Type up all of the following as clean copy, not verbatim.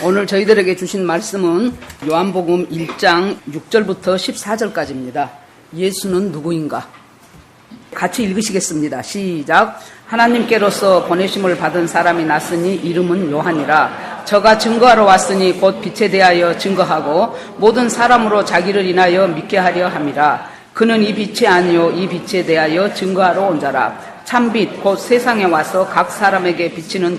오늘 저희들에게 주신 말씀은 요한복음 1장 6절부터 14절까지입니다. 예수는 누구인가? 같이 읽으시겠습니다. 시작. 하나님께로서 보내심을 받은 사람이 났으니 이름은 요한이라. 저가 증거하러 왔으니 곧 빛에 대하여 증거하고 모든 사람으로 자기를 인하여 믿게 하려 함이라. 그는 이 빛이 아니요 이 빛에 대하여 증거하러 온 자라. 참빛 곧 세상에 와서 각 사람에게 비치는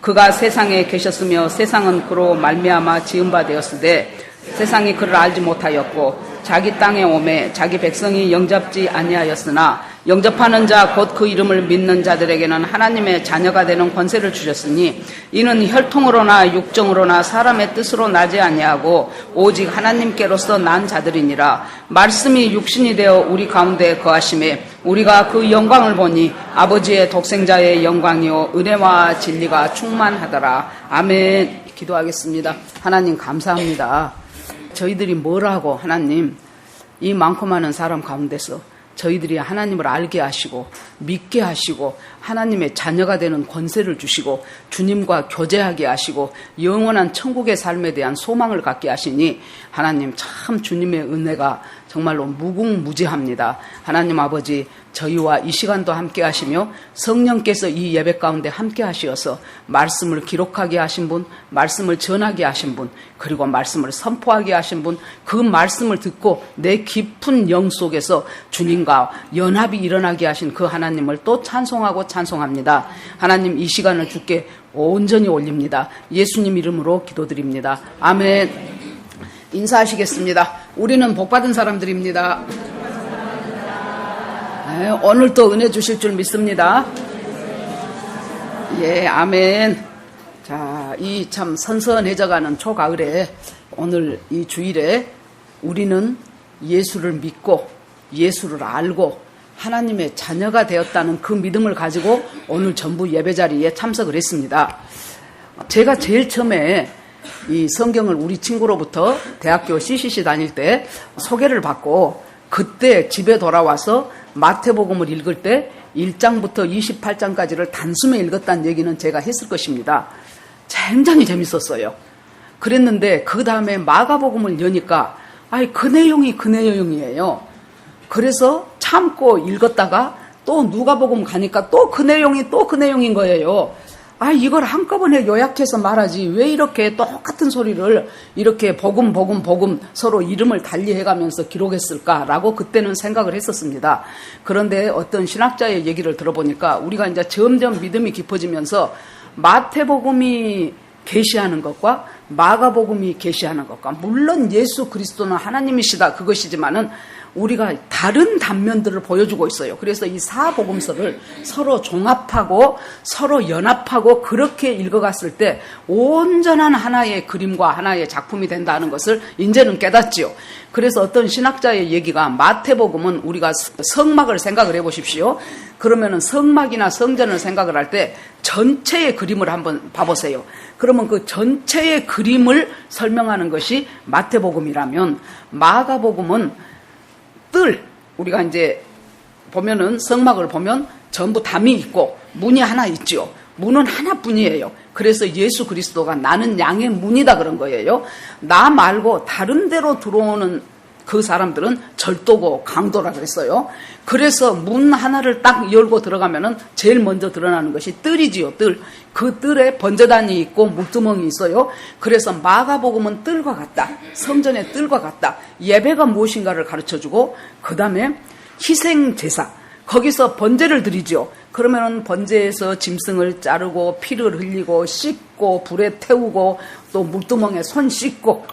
그가 세상에 계셨으며 세상은 그로 말미암아 지은 바 되었으되 세상이 그를 알지 못하였고 자기 땅에 오매 자기 백성이 영접지 아니하였으나 영접하는 자 곧 그 이름을 믿는 자들에게는 하나님의 자녀가 되는 권세를 주셨으니 이는 혈통으로나 육정으로나 사람의 뜻으로 나지 아니하고 오직 하나님께로서 난 자들이니라. 말씀이 육신이 되어 우리 가운데 거하심에 우리가 그 영광을 보니 아버지의 독생자의 영광이요 은혜와 진리가 충만하더라. 아멘. 기도하겠습니다. 하나님 감사합니다. 저희들이 뭐라고 하나님 이 많고 많은 사람 가운데서 저희들이 하나님을 알게 하시고 믿게 하시고 하나님의 자녀가 되는 권세를 주시고 주님과 교제하게 하시고 영원한 천국의 삶에 대한 소망을 갖게 하시니 하나님 참 주님의 은혜가 정말로 무궁무진합니다. 하나님 아버지 저희와 이 시간도 함께 하시며 성령께서 이 예배 가운데 함께 하시어서 말씀을 기록하게 하신 분, 말씀을 전하게 하신 분, 그리고 말씀을 선포하게 하신 분, 그 말씀을 듣고 내 깊은 영 속에서 주님과 연합이 일어나게 하신 그 하나님을 또 찬송하고 찬송합니다. 하나님 이 시간을 주께 온전히 올립니다. 예수님 이름으로 기도드립니다. 아멘. 인사하시겠습니다. 우리는 복받은 사람들입니다. 네, 오늘 또 은혜 주실 줄 믿습니다. 예, 아멘. 자, 이 참 선선해져가는 초가을에 오늘 이 주일에 우리는 예수를 믿고 예수를 알고 하나님의 자녀가 되었다는 그 믿음을 가지고 오늘 전부 예배 자리에 참석을 했습니다. 제가 제일 처음에 이 성경을 우리 친구로부터 대학교 CCC 다닐 때 소개를 받고 그때 집에 돌아와서 마태복음을 읽을 때 1장부터 28장까지를 단숨에 읽었다는 얘기는 제가 했을 것입니다. 굉장히 재밌었어요. 그랬는데 그 다음에 마가복음을 여니까 그 내용이에요. 그래서 참고 읽었다가 또 누가복음 가니까 또 그 내용인 거예요. 이걸 한꺼번에 요약해서 말하지 왜 이렇게 똑같은 소리를 이렇게 복음 서로 이름을 달리해가면서 기록했을까라고 그때는 생각을 했었습니다. 그런데 어떤 신학자의 얘기를 들어보니까 우리가 이제 점점 믿음이 깊어지면서 마태복음이 계시하는 것과 마가복음이 계시하는 것과 물론 예수 그리스도는 하나님이시다 그것이지만은 우리가 다른 단면들을 보여주고 있어요. 그래서 이 사복음서를 서로 종합하고 서로 연합하고 그렇게 읽어갔을 때 온전한 하나의 그림과 하나의 작품이 된다는 것을 이제는 깨닫지요. 그래서 어떤 신학자의 얘기가 마태복음은 우리가 성막을 생각을 해보십시오. 그러면은 성막이나 성전을 생각을 할 때 전체의 그림을 한번 봐보세요. 그러면 그 전체의 그림을 설명하는 것이 마태복음이라면 마가복음은 우리가 이제 보면은 성막을 보면 전부 담이 있고 문이 하나 있죠. 문은 하나뿐이에요. 그래서 예수 그리스도가 나는 양의 문이다 그런 거예요. 나 말고 다른 데로 들어오는 그 사람들은 절도고 강도라 그랬어요. 그래서 문 하나를 딱 열고 들어가면은 제일 먼저 드러나는 것이 뜰이지요. 뜰. 그 뜰에 번제단이 있고 물두멍이 있어요. 그래서 마가복음은 뜰과 같다. 성전의 뜰과 같다. 예배가 무엇인가를 가르쳐주고 그 다음에 희생제사. 거기서 번제를 드리죠. 그러면은 번제에서 짐승을 자르고 피를 흘리고 씻고 불에 태우고 또 물두멍에 손 씻고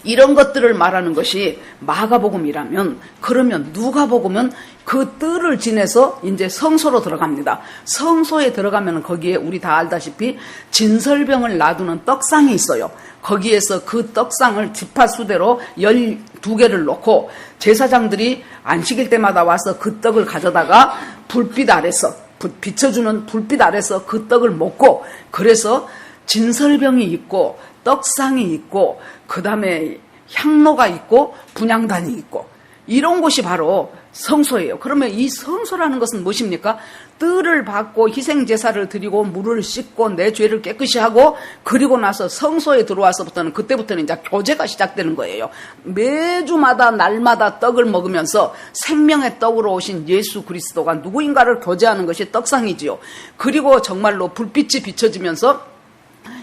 이런 것들을 말하는 것이 마가복음이라면 그러면 누가복음은 그 뜰을 지내서 이제 성소로 들어갑니다. 성소에 들어가면 거기에 우리 다 알다시피 진설병을 놔두는 떡상이 있어요. 거기에서 그 떡상을 지파수대로 12개를 놓고 제사장들이 안식일 때마다 와서 그 떡을 가져다가 불빛 아래서 비춰주는 불빛 아래서 그 떡을 먹고 그래서 진설병이 있고 떡상이 있고 그 다음에 향로가 있고 분향단이 있고 이런 곳이 바로 성소예요. 그러면 이 성소라는 것은 무엇입니까? 뜰을 받고 희생제사를 드리고 물을 씻고 내 죄를 깨끗이 하고 그리고 나서 성소에 들어와서부터는 그때부터는 이제 교제가 시작되는 거예요. 매주마다 날마다 떡을 먹으면서 생명의 떡으로 오신 예수 그리스도가 누구인가를 교제하는 것이 떡상이지요. 그리고 정말로 불빛이 비춰지면서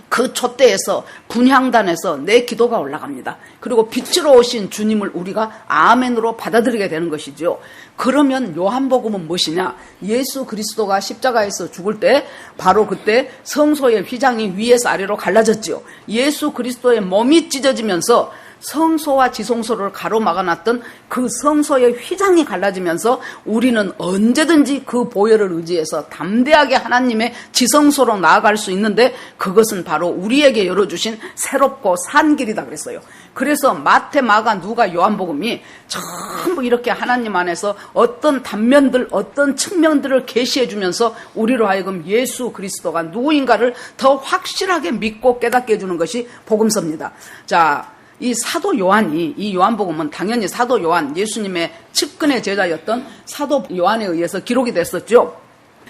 그 촛대에서 분향단에서 내 기도가 올라갑니다. 그리고 빛으로 오신 주님을 우리가 아멘으로 받아들이게 되는 것이죠. 그러면 요한복음은 무엇이냐? 예수 그리스도가 십자가에서 죽을 때 바로 그때 성소의 휘장이 위에서 아래로 갈라졌지요. 예수 그리스도의 몸이 찢어지면서 성소와 지성소를 가로막아놨던 그 성소의 휘장이 갈라지면서 우리는 언제든지 그 보혈을 의지해서 담대하게 하나님의 지성소로 나아갈 수 있는데 그것은 바로 우리에게 열어주신 새롭고 산 길이다 그랬어요. 그래서 마태, 마가, 누가, 요한복음이 전부 이렇게 하나님 안에서 어떤 단면들, 어떤 측면들을 계시해 주면서 우리로 하여금 예수 그리스도가 누구인가를 더 확실하게 믿고 깨닫게 해주는 것이 복음서입니다. 자, 이 사도 요한이, 이 요한복음은 당연히 사도 요한, 예수님의 측근의 제자였던 사도 요한에 의해서 기록이 됐었죠.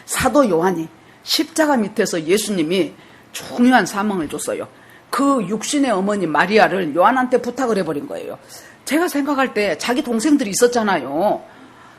사도 요한이 십자가 밑에서 예수님이 중요한 사명을 줬어요. 그 육신의 어머니 마리아를 요한한테 부탁을 해버린 거예요. 제가 생각할 때 자기 동생들이 있었잖아요.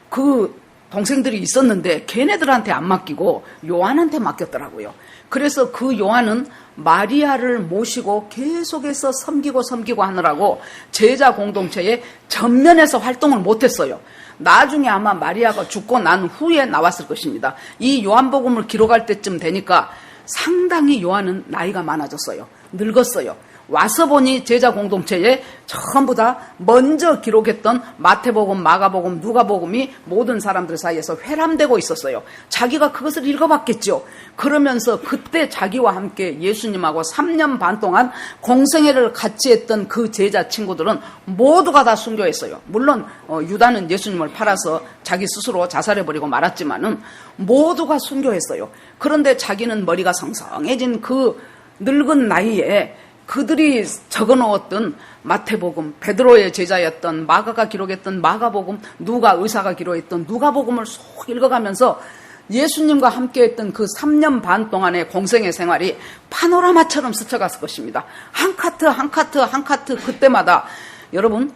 그 동생들이 있었는데 걔네들한테 안 맡기고 요한한테 맡겼더라고요. 그래서 그 요한은 마리아를 모시고 계속해서 섬기고 하느라고 제자 공동체의 전면에서 활동을 못했어요. 나중에 아마 마리아가 죽고 난 후에 나왔을 것입니다. 이 요한복음을 기록할 때쯤 되니까 상당히 요한은 나이가 많아졌어요. 늙었어요. 와서 보니 제자 공동체에 전부 다 먼저 기록했던 마태복음, 마가복음, 누가복음이 모든 사람들 사이에서 회람되고 있었어요. 자기가 그것을 읽어봤겠죠. 그러면서 그때 자기와 함께 예수님하고 3년 반 동안 공생애를 같이 했던 그 제자 친구들은 모두가 다 순교했어요. 물론 유다는 예수님을 팔아서 자기 스스로 자살해버리고 말았지만은 모두가 순교했어요. 그런데 자기는 머리가 성성해진 그 늙은 나이에 그들이 적어놓았던 마태복음, 베드로의 제자였던 마가가 기록했던 마가복음, 누가 의사가 기록했던 누가복음을 쏙 읽어가면서 예수님과 함께했던 그 3년 반 동안의 공생의 생활이 파노라마처럼 스쳐갔을 것입니다. 한 카트 그때마다 여러분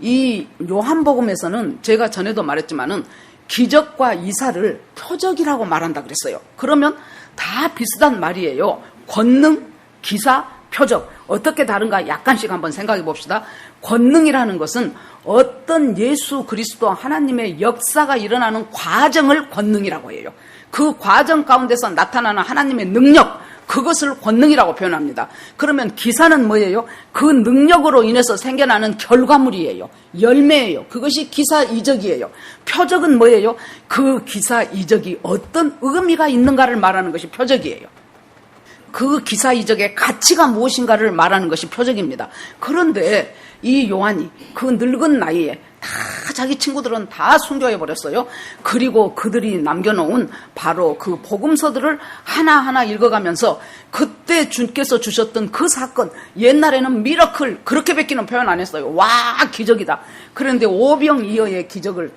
이 요한복음에서는 제가 전에도 말했지만은 기적과 이사를 표적이라고 말한다 그랬어요. 그러면 다 비슷한 말이에요. 권능, 기사, 표적. 어떻게 다른가 약간씩 한번 생각해 봅시다. 권능이라는 것은 어떤 예수 그리스도 하나님의 역사가 일어나는 과정을 권능이라고 해요. 그 과정 가운데서 나타나는 하나님의 능력, 그것을 권능이라고 표현합니다. 그러면 기사는 뭐예요? 그 능력으로 인해서 생겨나는 결과물이에요. 열매예요. 그것이 기사 이적이에요. 표적은 뭐예요? 그 기사 이적이 어떤 의미가 있는가를 말하는 것이 표적이에요. 그 기사 이적의 가치가 무엇인가를 말하는 것이 표적입니다. 그런데 이 요한이 그 늙은 나이에 다 자기 친구들은 다 순교해버렸어요. 그리고 그들이 남겨놓은 바로 그 복음서들을 하나하나 읽어가면서 그때 주께서 주셨던 그 사건, 옛날에는 미러클 그렇게 뵙기는 표현 안 했어요. 와, 기적이다. 그런데 오병이어의 기적을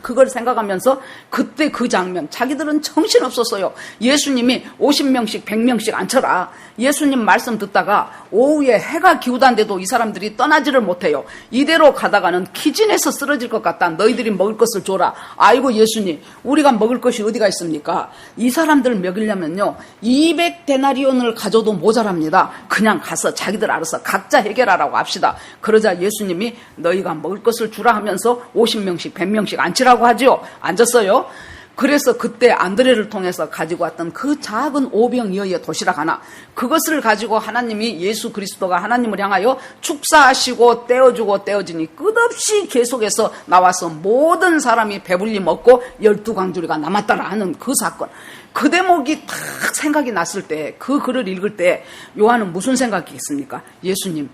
그걸 생각하면서 그때 그 장면, 자기들은 정신없었어요. 예수님이 50명씩 100명씩 앉혀라. 예수님 말씀 듣다가 오후에 해가 기우단데도 이 사람들이 떠나지를 못해요. 이대로 가다가는 기진해서 쓰러질 것 같다. 너희들이 먹을 것을 줘라. 아이고 예수님, 우리가 먹을 것이 어디가 있습니까? 이 사람들 먹이려면요 200데나리온을 가져도 모자랍니다. 그냥 가서 자기들 알아서 각자 해결하라고 합시다. 그러자 예수님이 너희가 먹을 것을 주라 하면서 50명씩 100명씩 앉히라고 하죠. 앉았어요. 그래서 그때 안드레를 통해서 가지고 왔던 그 작은 오병이어의 도시락 하나, 그것을 가지고 하나님이 예수 그리스도가 하나님을 향하여 축사하시고 떼어주고 떼어지니 끝없이 계속해서 나와서 모든 사람이 배불리 먹고 12광주리가 남았다라 하는 그 사건. 그 대목이 딱 생각이 났을 때, 그 글을 읽을 때 요한은 무슨 생각이 있습니까? 예수님,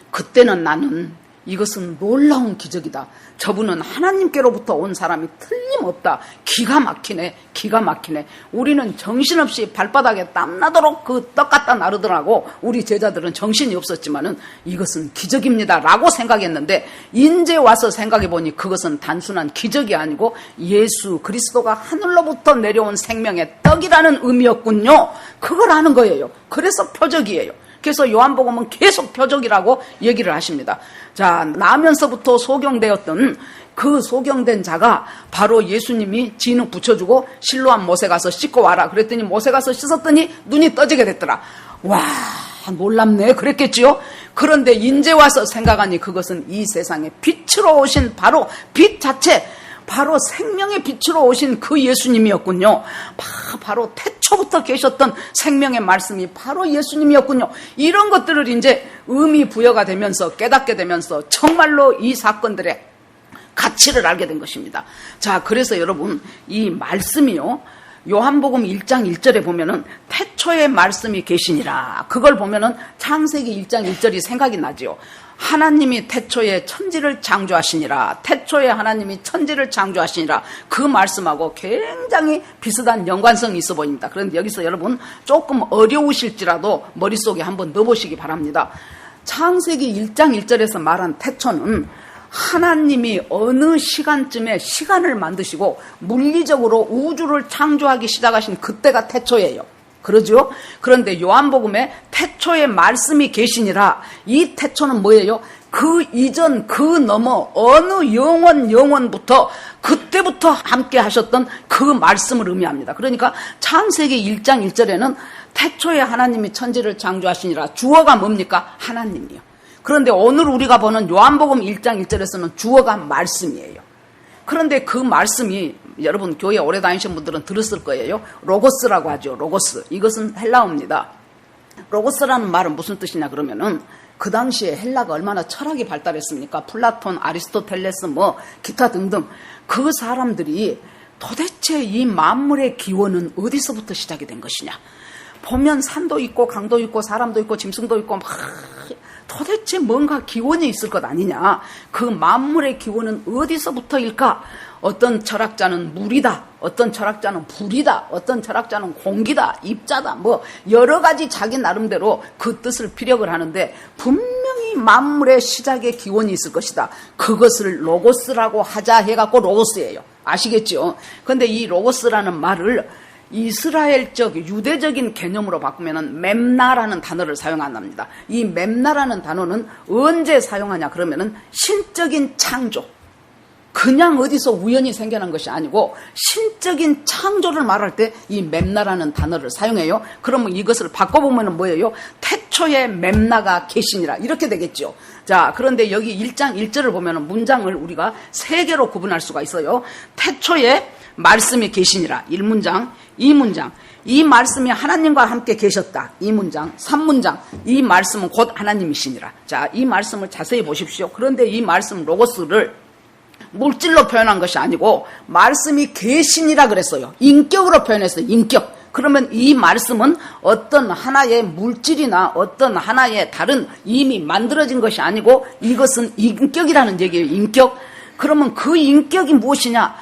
그때는 나는 이것은 놀라운 기적이다. 저분은 하나님께로부터 온 사람이 틀림없다. 기가 막히네. 기가 막히네. 우리는 정신없이 발바닥에 땀나도록 그 떡 갖다 나르더라고. 우리 제자들은 정신이 없었지만은 이것은 기적입니다 라고 생각했는데 인제 와서 생각해보니 그것은 단순한 기적이 아니고 예수 그리스도가 하늘로부터 내려온 생명의 떡이라는 의미였군요. 그걸 아는 거예요. 그래서 표적이에요. 그래서 요한복음은 계속 표적이라고 얘기를 하십니다. 자, 나면서부터 소경되었던 그 소경된 자가 바로 예수님이 진흙 붙여주고 실로암 못에 가서 씻고 와라 그랬더니 못에 가서 씻었더니 눈이 떠지게 됐더라. 와, 놀랍네 그랬겠지요. 그런데 인제 와서 생각하니 그것은 이 세상에 빛으로 오신 바로 빛 자체, 바로 생명의 빛으로 오신 그 예수님이었군요. 바로 태초부터 계셨던 생명의 말씀이 바로 예수님이었군요. 이런 것들을 이제 의미 부여가 되면서 깨닫게 되면서 정말로 이 사건들의 가치를 알게 된 것입니다. 자, 그래서 여러분 이 말씀이요, 요한복음 1장 1절에 보면은 태초에 말씀이 계시니라. 그걸 보면은 창세기 1장 1절이 생각이 나지요. 하나님이 태초에 천지를 창조하시니라. 태초에 하나님이 천지를 창조하시니라. 그 말씀하고 굉장히 비슷한 연관성이 있어 보입니다. 그런데 여기서 여러분 조금 어려우실지라도 머릿속에 한번 넣어보시기 바랍니다. 창세기 1장 1절에서 말한 태초는 하나님이 어느 시간쯤에 시간을 만드시고 물리적으로 우주를 창조하기 시작하신 그때가 태초예요. 그러죠? 그런데 요한복음에 태초에 말씀이 계시니라. 이 태초는 뭐예요? 그 이전 그 너머 어느 영원부터 그때부터 함께 하셨던 그 말씀을 의미합니다. 그러니까 창세기 1장 1절에는 태초에 하나님이 천지를 창조하시니라. 주어가 뭡니까? 하나님이요. 그런데 오늘 우리가 보는 요한복음 1장 1절에서는 주어가 말씀이에요. 그런데 그 말씀이 여러분 교회 오래 다니신 분들은 들었을 거예요. 로고스라고 하죠. 로고스. 이것은 헬라어입니다. 로고스라는 말은 무슨 뜻이냐 그러면은 그 당시에 헬라가 얼마나 철학이 발달했습니까? 플라톤, 아리스토텔레스 뭐 기타 등등 그 사람들이 도대체 이 만물의 기원은 어디서부터 시작이 된 것이냐. 보면 산도 있고 강도 있고 사람도 있고 짐승도 있고 막 도대체 뭔가 기원이 있을 것 아니냐. 그 만물의 기원은 어디서부터일까? 어떤 철학자는 물이다, 어떤 철학자는 불이다, 어떤 철학자는 공기다, 입자다, 뭐 여러 가지 자기 나름대로 그 뜻을 피력을 하는데 분명히 만물의 시작의 기원이 있을 것이다. 그것을 로고스라고 하자 해갖고 로고스예요. 아시겠죠? 그런데 이 로고스라는 말을 이스라엘적 유대적인 개념으로 바꾸면은 mem나라는 단어를 사용한답니다. 이 mem나라는 단어는 언제 사용하냐 그러면은 신적인 창조, 그냥 어디서 우연히 생겨난 것이 아니고 신적인 창조를 말할 때 이 mem나라는 단어를 사용해요. 그러면 이것을 바꿔보면은 뭐예요? 태초에 mem나가 계시니라 이렇게 되겠죠. 자, 그런데 여기 1장 1절을 보면은 문장을 우리가 세 개로 구분할 수가 있어요. 태초에 말씀이 계시니라 1문장, 2문장, 이 말씀이 하나님과 함께 계셨다 2문장, 3문장, 이 말씀은 곧 하나님이시니라. 자, 이 말씀을 자세히 보십시오. 그런데 이 말씀 로고스를 물질로 표현한 것이 아니고 말씀이 계시니라 그랬어요. 인격으로 표현했어요. 인격. 그러면 이 말씀은 어떤 하나의 물질이나 어떤 하나의 다른 이미 만들어진 것이 아니고 이것은 인격이라는 얘기예요. 인격. 그러면 그 인격이 무엇이냐?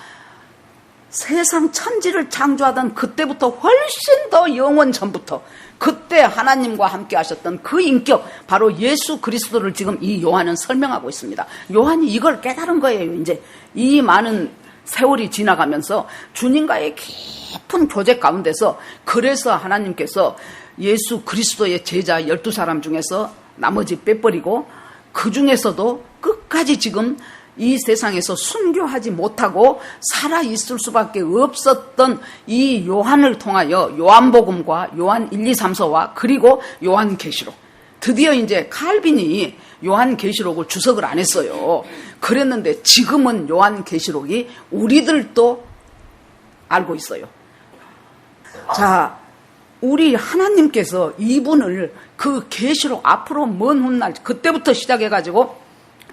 세상 천지를 창조하던 그때부터 훨씬 더 영원 전부터 그때 하나님과 함께 하셨던 그 인격, 바로 예수 그리스도를 지금 이 요한은 설명하고 있습니다. 요한이 이걸 깨달은 거예요. 이제 이 많은 세월이 지나가면서 주님과의 깊은 교제 가운데서 그래서 하나님께서 예수 그리스도의 제자 12사람 중에서 나머지 빼버리고 그 중에서도 끝까지 지금 이 세상에서 순교하지 못하고 살아있을 수밖에 없었던 이 요한을 통하여 요한복음과 요한 1, 2, 3서와 그리고 요한계시록, 드디어 이제 칼빈이 요한계시록을 주석을 안 했어요. 그랬는데 지금은 요한계시록이 우리들도 알고 있어요. 자, 우리 하나님께서 이분을 그 계시록 앞으로 먼 훗날 그때부터 시작해가지고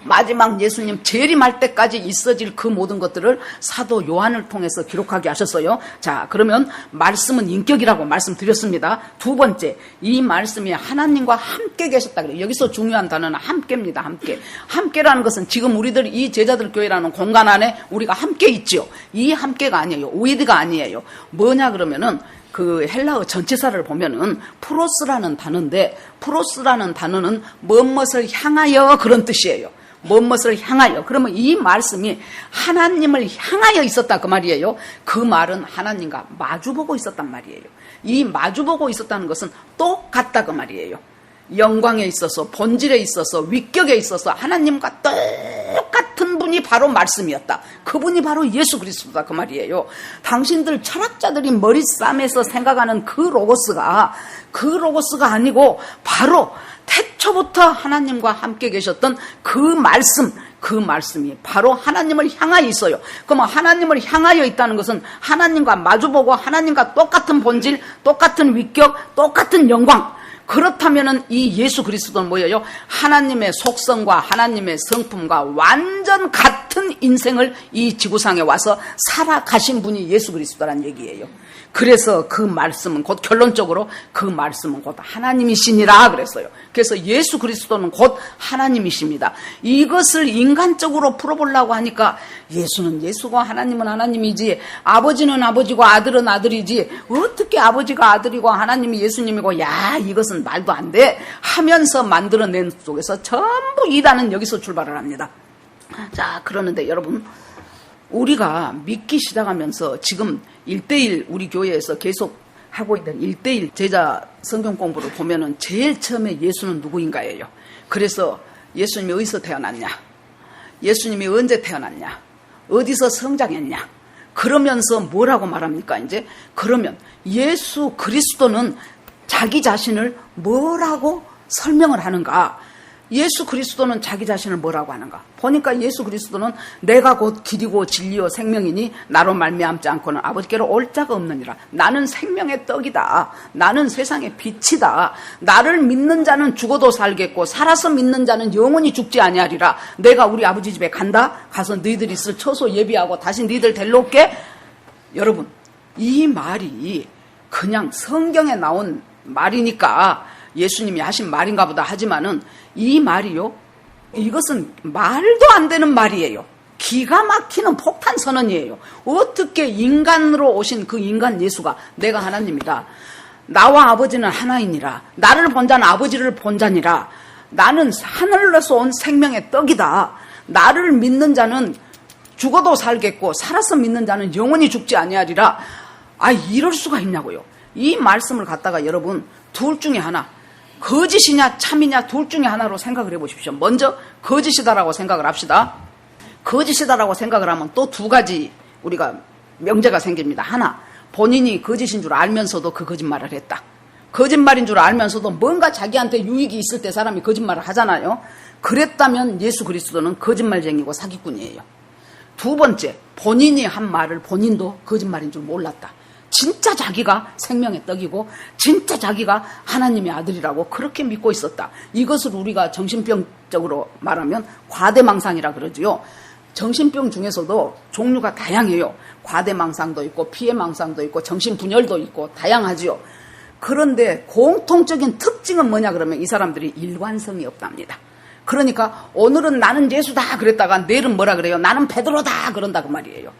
마지막 예수님 재림할 때까지 있어질 그 모든 것들을 사도 요한을 통해서 기록하게 하셨어요. 자, 그러면 말씀은 인격이라고 말씀드렸습니다. 두 번째, 이 말씀이 하나님과 함께 계셨다 그래요. 여기서 중요한 단어는 함께입니다. 함께. 함께라는 것은 지금 우리들 이 제자들 교회라는 공간 안에 우리가 함께 있죠. 이 함께가 아니에요. 위드가 아니에요. 뭐냐 그러면은 그 헬라어 전치사를 보면은 프로스라는 단어인데, 프로스라는 단어는 무엇을 향하여 그런 뜻이에요. 무엇을 향하여. 그러면 이 말씀이 하나님을 향하여 있었다 그 말이에요. 그 말은 하나님과 마주보고 있었단 말이에요. 이 마주보고 있었다는 것은 똑같다 그 말이에요. 영광에 있어서, 본질에 있어서, 위격에 있어서 하나님과 똑같은 분이 바로 말씀이었다. 그분이 바로 예수 그리스도다 그 말이에요. 당신들 철학자들이 머리싸매서 생각하는 그 로고스가 아니고 바로 태초부터 하나님과 함께 계셨던 그 말씀이 바로 하나님을 향하여 있어요. 그러면 하나님을 향하여 있다는 것은 하나님과 마주보고 하나님과 똑같은 본질, 똑같은 위격, 똑같은 영광. 그렇다면은 이 예수 그리스도는 뭐예요? 하나님의 속성과 하나님의 성품과 완전 같은 인생을 이 지구상에 와서 살아가신 분이 예수 그리스도라는 얘기예요. 그래서 그 말씀은 곧 결론적으로 그 말씀은 곧 하나님이시니라 그랬어요. 그래서 예수 그리스도는 곧 하나님이십니다. 이것을 인간적으로 풀어보려고 하니까 예수는 예수고 하나님은 하나님이지, 아버지는 아버지고 아들은 아들이지, 어떻게 아버지가 아들이고 하나님이 예수님이고, 야, 이것은 말도 안 돼 하면서 만들어낸 속에서 전부 이단은 여기서 출발을 합니다. 자, 그러는데 여러분, 우리가 믿기 시작하면서 지금 1:1 우리 교회에서 계속 하고 있는 1:1 제자 성경 공부를 보면은 제일 처음에 예수는 누구인가예요. 그래서 예수님이 어디서 태어났냐? 예수님이 언제 태어났냐? 어디서 성장했냐? 그러면서 뭐라고 말합니까? 이제 그러면 예수 그리스도는 자기 자신을 뭐라고 설명을 하는가? 예수 그리스도는 자기 자신을 뭐라고 하는가? 보니까 예수 그리스도는 내가 곧 길이고 진리요 생명이니 나로 말미암지 않고는 아버지께로 올 자가 없느니라. 나는 생명의 떡이다. 나는 세상의 빛이다. 나를 믿는 자는 죽어도 살겠고 살아서 믿는 자는 영원히 죽지 아니하리라. 내가 우리 아버지 집에 간다. 가서 너희들 있을 처소 예비하고 다시 너희들 데리러 올게. 여러분, 이 말이 그냥 성경에 나온 말이니까 예수님이 하신 말인가 보다 하지만은 이 말이요, 이것은 말도 안 되는 말이에요. 기가 막히는 폭탄 선언이에요. 어떻게 인간으로 오신 그 인간 예수가 내가 하나님이다. 나와 아버지는 하나이니라. 나를 본 자는 아버지를 본 자니라. 나는 하늘에서 온 생명의 떡이다. 나를 믿는 자는 죽어도 살겠고 살아서 믿는 자는 영원히 죽지 아니하리라. 아, 이럴 수가 있냐고요. 이 말씀을 갖다가 여러분 둘 중에 하나, 거짓이냐 참이냐 둘 중에 하나로 생각을 해보십시오. 먼저 거짓이다라고 생각을 합시다. 거짓이다라고 생각을 하면 또 두 가지 우리가 명제가 생깁니다. 하나, 본인이 거짓인 줄 알면서도 그 거짓말을 했다. 거짓말인 줄 알면서도 뭔가 자기한테 유익이 있을 때 사람이 거짓말을 하잖아요. 그랬다면 예수 그리스도는 거짓말쟁이고 사기꾼이에요. 두 번째, 본인이 한 말을 본인도 거짓말인 줄 몰랐다. 진짜 자기가 생명의 떡이고 진짜 자기가 하나님의 아들이라고 그렇게 믿고 있었다. 이것을 우리가 정신병적으로 말하면 과대망상이라 그러지요. 정신병 중에서도 종류가 다양해요. 과대망상도 있고 피해망상도 있고 정신분열도 있고 다양하지요. 그런데 공통적인 특징은 뭐냐 그러면 이 사람들이 일관성이 없답니다. 그러니까 오늘은 나는 예수다 그랬다가 내일은 뭐라 그래요? 나는 베드로다 그런다 그 말이에요.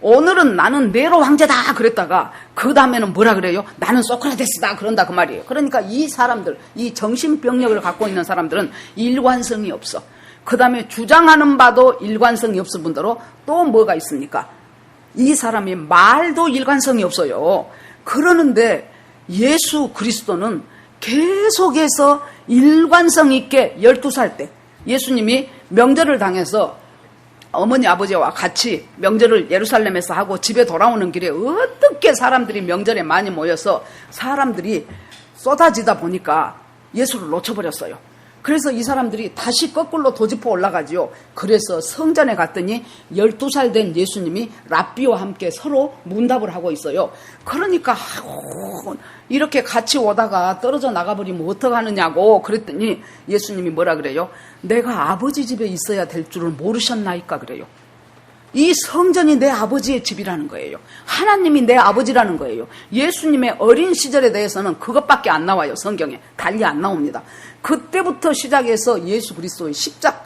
오늘은 나는 네로 황제다 그랬다가 그 다음에는 뭐라 그래요? 나는 소크라테스다 그런다 그 말이에요. 그러니까 이 사람들, 이 정신병력을 갖고 있는 사람들은 일관성이 없어. 그 다음에 주장하는 바도 일관성이 없을 뿐더러 또 뭐가 있습니까? 이 사람이 말도 일관성이 없어요. 그러는데 예수 그리스도는 계속해서 일관성 있게 12살 때 예수님이 명절을 당해서 어머니 아버지와 같이 명절을 예루살렘에서 하고 집에 돌아오는 길에 어떻게 사람들이 명절에 많이 모여서 사람들이 쏟아지다 보니까 예수를 놓쳐버렸어요. 그래서 이 사람들이 다시 거꾸로 도집어 올라가지요. 그래서 성전에 갔더니 12살 된 예수님이 랍비와 함께 서로 문답을 하고 있어요. 그러니까 이렇게 같이 오다가 떨어져 나가버리면 어떡하느냐고 그랬더니 예수님이 뭐라 그래요? 내가 아버지 집에 있어야 될 줄을 모르셨나이까 그래요. 이 성전이 내 아버지의 집이라는 거예요. 하나님이 내 아버지라는 거예요. 예수님의 어린 시절에 대해서는 그것밖에 안 나와요. 성경에 달리 안 나옵니다. 그때부터 시작해서 예수 그리스도의 십자가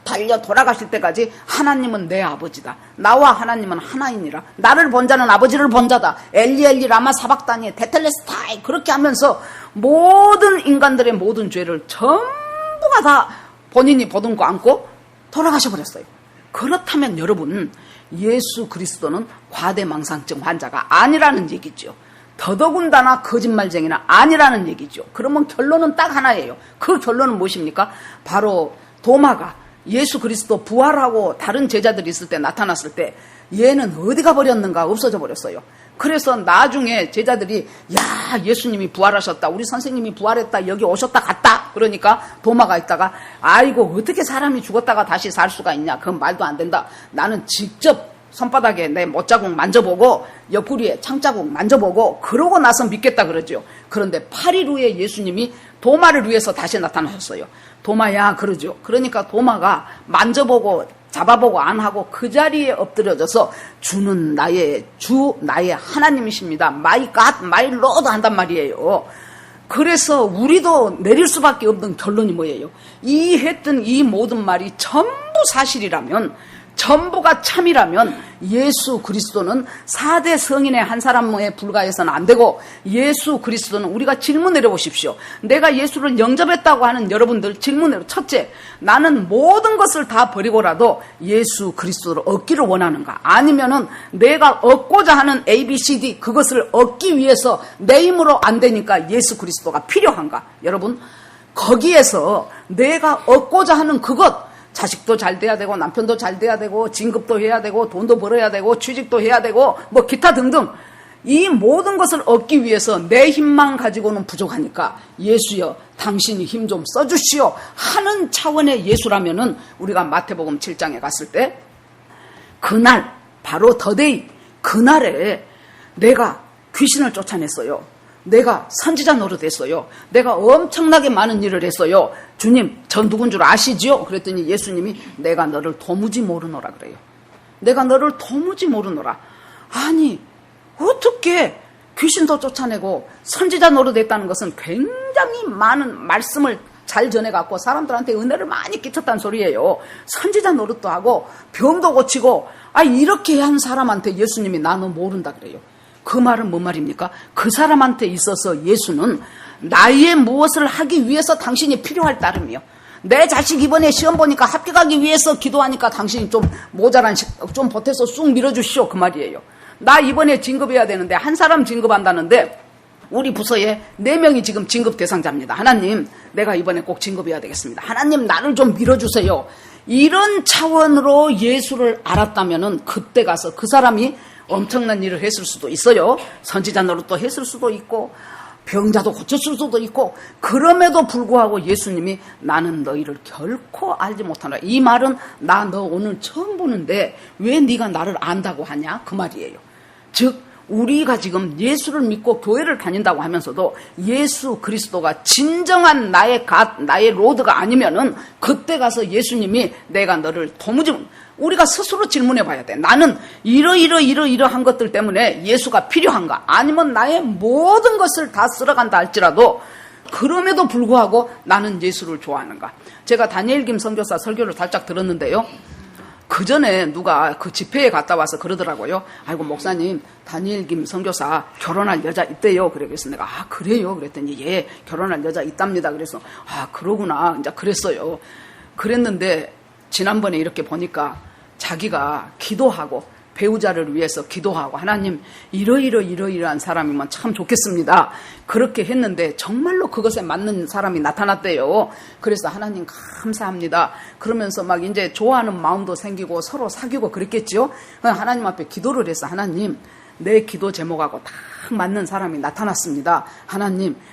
달려 돌아가실 때까지 하나님은 내 아버지다. 나와 하나님은 하나이니라. 나를 본 자는 아버지를 본 자다. 엘리 엘리 라마 사박다니 테텔레스타이 그렇게 하면서 모든 인간들의 모든 죄를 전부가 다 본인이 보듬고 안고 돌아가셔 버렸어요. 그렇다면 여러분, 예수 그리스도는 과대망상증 환자가 아니라는 얘기죠. 더더군다나 거짓말쟁이는 아니라는 얘기죠. 그러면 결론은 딱 하나예요. 그 결론은 무엇입니까? 바로 도마가 예수 그리스도 부활하고 다른 제자들이 있을 때 나타났을 때 얘는 어디 가버렸는가 없어져 버렸어요. 그래서 나중에 제자들이 야 예수님이 부활하셨다. 우리 선생님이 부활했다. 여기 오셨다 갔다. 그러니까 도마가 있다가 아이고 어떻게 사람이 죽었다가 다시 살 수가 있냐. 그건 말도 안 된다. 나는 직접 손바닥에 내 못자국 만져보고 옆구리에 창자국 만져보고 그러고 나서 믿겠다 그러죠. 그런데 8일 후에 예수님이 도마를 위해서 다시 나타나셨어요. 도마야 그러죠. 그러니까 도마가 만져보고 잡아보고 안 하고 그 자리에 엎드려져서 주는 나의 주 나의 하나님이십니다. My God, my Lord 한단 말이에요. 그래서 우리도 내릴 수밖에 없는 결론이 뭐예요? 이 했던 이 모든 말이 전부 사실이라면 전부가 참이라면 예수 그리스도는 4대 성인의 한 사람에 불과해서는 안 되고 예수 그리스도는 우리가 질문 내려보십시오. 내가 예수를 영접했다고 하는 여러분들 질문 내려. 첫째, 나는 모든 것을 다 버리고라도 예수 그리스도를 얻기를 원하는가? 아니면은 내가 얻고자 하는 A, B, C, D 그것을 얻기 위해서 내 힘으로 안 되니까 예수 그리스도가 필요한가? 여러분, 거기에서 내가 얻고자 하는 그것 자식도 잘 돼야 되고 남편도 잘 돼야 되고 진급도 해야 되고 돈도 벌어야 되고 취직도 해야 되고 뭐 기타 등등 이 모든 것을 얻기 위해서 내 힘만 가지고는 부족하니까 예수여 당신이 힘 좀 써주시오 하는 차원의 예수라면은 우리가 마태복음 7장에 갔을 때 그날 바로 더데이 그날에 내가 귀신을 쫓아냈어요. 내가 선지자 노릇했어요. 내가 엄청나게 많은 일을 했어요. 주님, 전 누군 줄 아시지요? 그랬더니 예수님이 내가 너를 도무지 모르노라 그래요. 내가 너를 도무지 모르노라. 아니, 어떻게 귀신도 쫓아내고 선지자 노릇했다는 것은 굉장히 많은 말씀을 잘 전해갖고 사람들한테 은혜를 많이 끼쳤다는 소리예요. 선지자 노릇도 하고 병도 고치고 이렇게 한 사람한테 예수님이 나는 모른다 그래요. 그 말은 뭔 말입니까? 그 사람한테 있어서 예수는 나의 무엇을 하기 위해서 당신이 필요할 따름이요. 내 자식 이번에 시험 보니까 합격하기 위해서 기도하니까 당신이 좀 모자란 좀 보태서 쑥 밀어주시오 그 말이에요. 나 이번에 진급해야 되는데 한 사람 진급한다는데 우리 부서에 4명이 지금 진급 대상자입니다. 하나님 내가 이번에 꼭 진급해야 되겠습니다. 하나님 나를 좀 밀어주세요. 이런 차원으로 예수를 알았다면은 그때 가서 그 사람이 엄청난 일을 했을 수도 있어요. 선지자 노릇도 했을 수도 있고 병자도 고쳤을 수도 있고 그럼에도 불구하고 예수님이 나는 너희를 결코 알지 못하노라. 이 말은 나 너 오늘 처음 보는데 왜 네가 나를 안다고 하냐 그 말이에요. 즉 우리가 지금 예수를 믿고 교회를 다닌다고 하면서도 예수 그리스도가 진정한 나의 갓, 나의 로드가 아니면은 그때 가서 예수님이 내가 너를 도무지 우리가 스스로 질문해 봐야 돼. 나는 이러한 것들 때문에 예수가 필요한가? 아니면 나의 모든 것을 다 쓸어간다 할지라도 그럼에도 불구하고 나는 예수를 좋아하는가? 제가 다니엘 김 선교사 설교를 살짝 들었는데요. 그 전에 누가 그 집회에 갔다 와서 그러더라고요. 아이고 목사님 다니엘 김 선교사 결혼할 여자 있대요. 그래서 내가 그래요? 그랬더니 예 결혼할 여자 있답니다. 그래서 그러구나 이제 그랬어요. 그랬는데 지난번에 이렇게 보니까 자기가 기도하고 배우자를 위해서 기도하고 하나님 이러이러한 사람이면 참 좋겠습니다. 그렇게 했는데 정말로 그것에 맞는 사람이 나타났대요. 그래서 하나님 감사합니다. 그러면서 막 이제 좋아하는 마음도 생기고 서로 사귀고 그랬겠죠. 하나님 앞에 기도를 해서 하나님 내 기도 제목하고 딱 맞는 사람이 나타났습니다.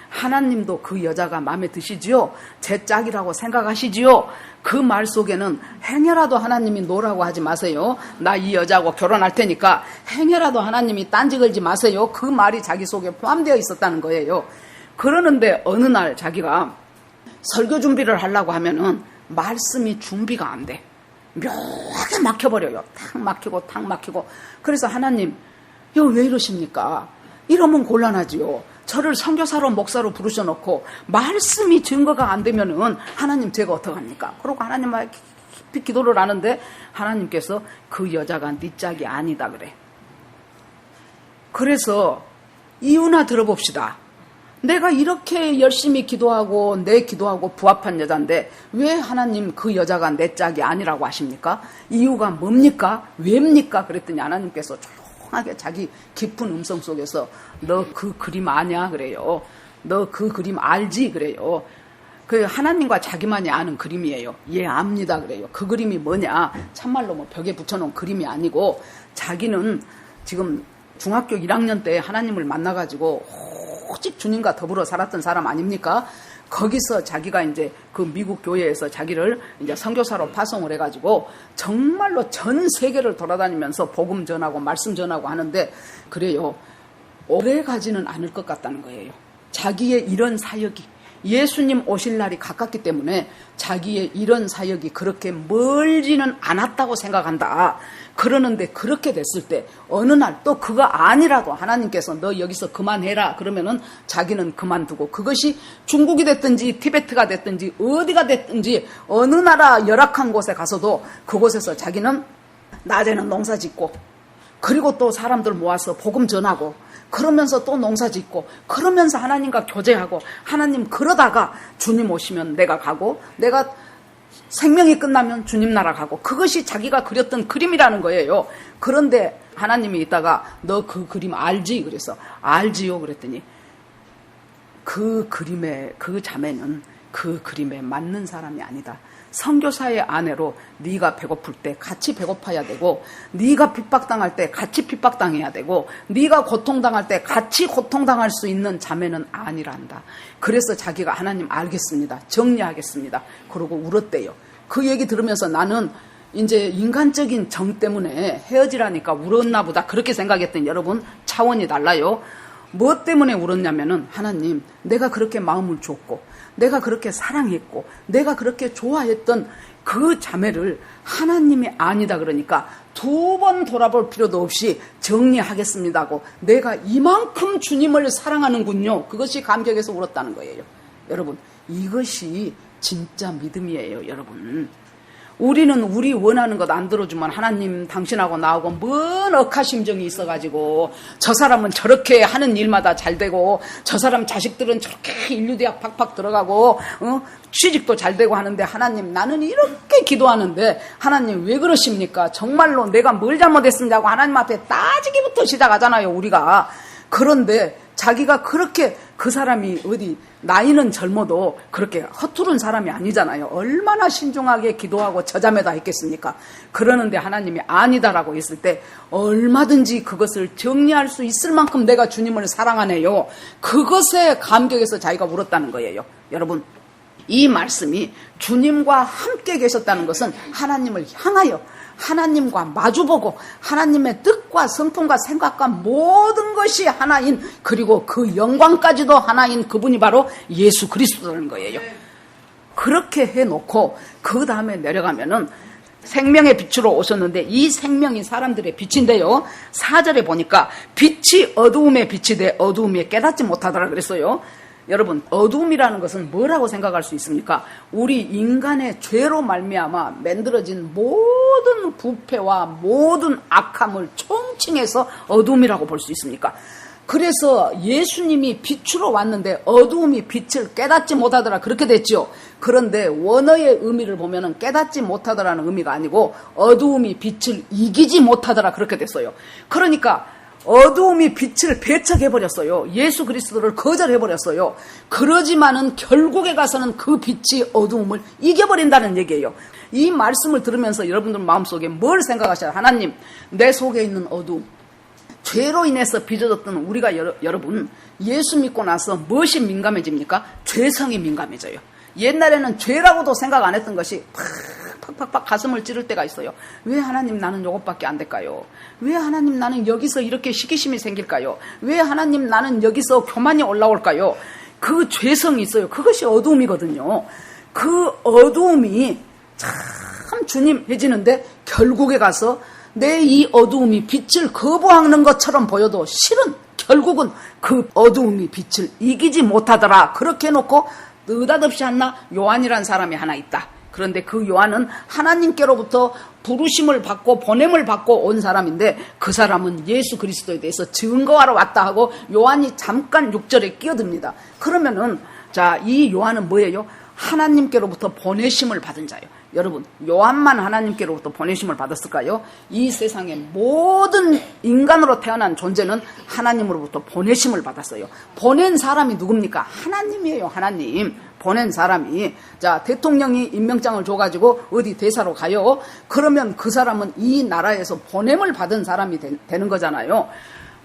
하나님도 그 여자가 마음에 드시지요? 제 짝이라고 생각하시지요? 그 말 속에는 행여라도 하나님이 노라고 하지 마세요. 나 이 여자하고 결혼할 테니까 행여라도 하나님이 딴지 걸지 마세요. 그 말이 자기 속에 포함되어 있었다는 거예요. 그러는데 어느 날 자기가 설교 준비를 하려고 하면은 말씀이 준비가 안 돼. 묘하게 막혀버려요. 탁 막히고. 그래서 하나님, 이거 왜 이러십니까? 이러면 곤란하지요. 저를 선교사로 목사로 부르셔놓고 말씀이 증거가 안 되면은 하나님 제가 어떡합니까? 그러고 하나님과 깊이 기도를 하는데 하나님께서 그 여자가 네 짝이 아니다 그래. 그래서 이유나 들어봅시다. 내가 이렇게 열심히 기도하고 내 기도하고 부합한 여잔데 왜 하나님 그 여자가 내 짝이 아니라고 하십니까? 이유가 뭡니까? 왜입니까? 그랬더니 하나님께서 조용하게 자기 깊은 음성 속에서 너 그 그림 아냐? 그래요. 너 그 그림 알지? 그래요. 그 하나님과 자기만이 아는 그림이에요. 예, 압니다. 그래요. 그 그림이 뭐냐? 참말로 뭐 벽에 붙여놓은 그림이 아니고 자기는 지금 중학교 1학년 때 하나님을 만나가지고 오직 주님과 더불어 살았던 사람 아닙니까? 거기서 자기가 이제 그 미국 교회에서 자기를 이제 선교사로 파송을 해가지고 정말로 전 세계를 돌아다니면서 복음 전하고 말씀 전하고 하는데 그래요. 오래 가지는 않을 것 같다는 거예요. 자기의 이런 사역이 예수님 오실 날이 가깝기 때문에 자기의 이런 사역이 그렇게 멀지는 않았다고 생각한다. 그러는데 그렇게 됐을 때 어느 날 또 그거 아니라도 하나님께서 너 여기서 그만해라 그러면은 자기는 그만두고 그것이 중국이 됐든지 티베트가 됐든지 어디가 됐든지 어느 나라 열악한 곳에 가서도 그곳에서 자기는 낮에는 농사 짓고 그리고 또 사람들 모아서 복음 전하고 그러면서 또 농사 짓고 그러면서 하나님과 교제하고 하나님 그러다가 주님 오시면 내가 가고 내가 생명이 끝나면 주님 나라 가고 그것이 자기가 그렸던 그림이라는 거예요. 그런데 하나님이 있다가 너 그 그림 알지? 그래서 알지요. 그랬더니 그 그림의 그 자매는 그 그림에 맞는 사람이 아니다. 선교사의 아내로 네가 배고플 때 같이 배고파야 되고 네가 핍박당할 때 같이 핍박당해야 되고 네가 고통당할 때 같이 고통당할 수 있는 자매는 아니란다. 그래서 자기가 하나님 알겠습니다. 정리하겠습니다. 그러고 울었대요. 그 얘기 들으면서 나는 이제 인간적인 정 때문에 헤어지라니까 울었나 보다 그렇게 생각했더니 여러분 차원이 달라요. 뭐 때문에 울었냐면은 하나님 내가 그렇게 마음을 줬고 내가 그렇게 사랑했고 내가 그렇게 좋아했던 그 자매를 하나님이 아니다 그러니까 두 번 돌아볼 필요도 없이 정리하겠습니다고 내가 이만큼 주님을 사랑하는군요. 그것이 감격해서 울었다는 거예요. 여러분 이것이 진짜 믿음이에요. 여러분 우리는 우리 원하는 것 안 들어주면 하나님 당신하고 나하고 뭔 억하심정이 있어가지고 저 사람은 저렇게 하는 일마다 잘 되고 저 사람 자식들은 저렇게 인류대학 팍팍 들어가고 취직도 잘 되고 하는데 하나님 나는 이렇게 기도하는데 하나님 왜 그러십니까? 정말로 내가 뭘 잘못했습니까? 하나님 앞에 따지기부터 시작하잖아요. 우리가. 그런데 자기가 그렇게 그 사람이 어디 나이는 젊어도 그렇게 허투른 사람이 아니잖아요. 얼마나 신중하게 기도하고 저자매다 했겠습니까? 그러는데 하나님이 아니다라고 했을 때 얼마든지 그것을 정리할 수 있을 만큼 내가 주님을 사랑하네요. 그것에 감격해서 자기가 울었다는 거예요. 여러분 이 말씀이 주님과 함께 계셨다는 것은 하나님을 향하여 하나님과 마주보고 하나님의 뜻과 성품과 생각과 모든 것이 하나인 그리고 그 영광까지도 하나인 그분이 바로 예수 그리스도라는 거예요. 그렇게 해놓고 그 다음에 내려가면은 생명의 빛으로 오셨는데 이 생명이 사람들의 빛인데요. 4절에 보니까 빛이 어두움에 빛이 돼 어두움에 깨닫지 못하더라 그랬어요. 여러분 어두움이라는 것은 뭐라고 생각할 수 있습니까? 우리 인간의 죄로 말미암아 만들어진 모든 부패와 모든 악함을 총칭해서 어두움이라고 볼 수 있습니까? 그래서 예수님이 빛으로 왔는데 어두움이 빛을 깨닫지 못하더라 그렇게 됐죠. 그런데 원어의 의미를 보면은 깨닫지 못하더라는 의미가 아니고 어두움이 빛을 이기지 못하더라 그렇게 됐어요. 그러니까 어두움이 빛을 배척해버렸어요. 예수 그리스도를 거절해버렸어요. 그러지만은 결국에 가서는 그 빛이 어두움을 이겨버린다는 얘기예요. 이 말씀을 들으면서 여러분들 마음속에 뭘 생각하셔요? 하나님 내 속에 있는 어두움 죄로 인해서 빚어졌던 우리가 여러분 예수 믿고 나서 무엇이 민감해집니까? 죄성이 민감해져요. 옛날에는 죄라고도 생각 안 했던 것이 팍팍팍 가슴을 찌를 때가 있어요. 왜 하나님 나는 이것밖에 안 될까요? 왜 하나님 나는 여기서 이렇게 시기심이 생길까요? 왜 하나님 나는 여기서 교만이 올라올까요? 그 죄성이 있어요. 그것이 어두움이거든요. 그 어두움이 참 주님해지는데 결국에 가서 내 이 어두움이 빛을 거부하는 것처럼 보여도 실은 결국은 그 어두움이 빛을 이기지 못하더라. 그렇게 해놓고 느닷없이 하나 요한이라는 사람이 하나 있다. 그런데 그 요한은 하나님께로부터 부르심을 받고 보냄을 받고 온 사람인데 그 사람은 예수 그리스도에 대해서 증거하러 왔다 하고 요한이 잠깐 6절에 끼어듭니다. 그러면은 자, 이 요한은 뭐예요? 하나님께로부터 보내심을 받은 자예요. 여러분, 요한만 하나님께로부터 보내심을 받았을까요? 이 세상의 모든 인간으로 태어난 존재는 하나님으로부터 보내심을 받았어요. 보낸 사람이 누굽니까? 하나님이에요. 하나님. 보낸 사람이. 자, 대통령이 임명장을 줘가지고 어디 대사로 가요. 그러면 그 사람은 이 나라에서 보냄을 받은 사람이 되는 거잖아요.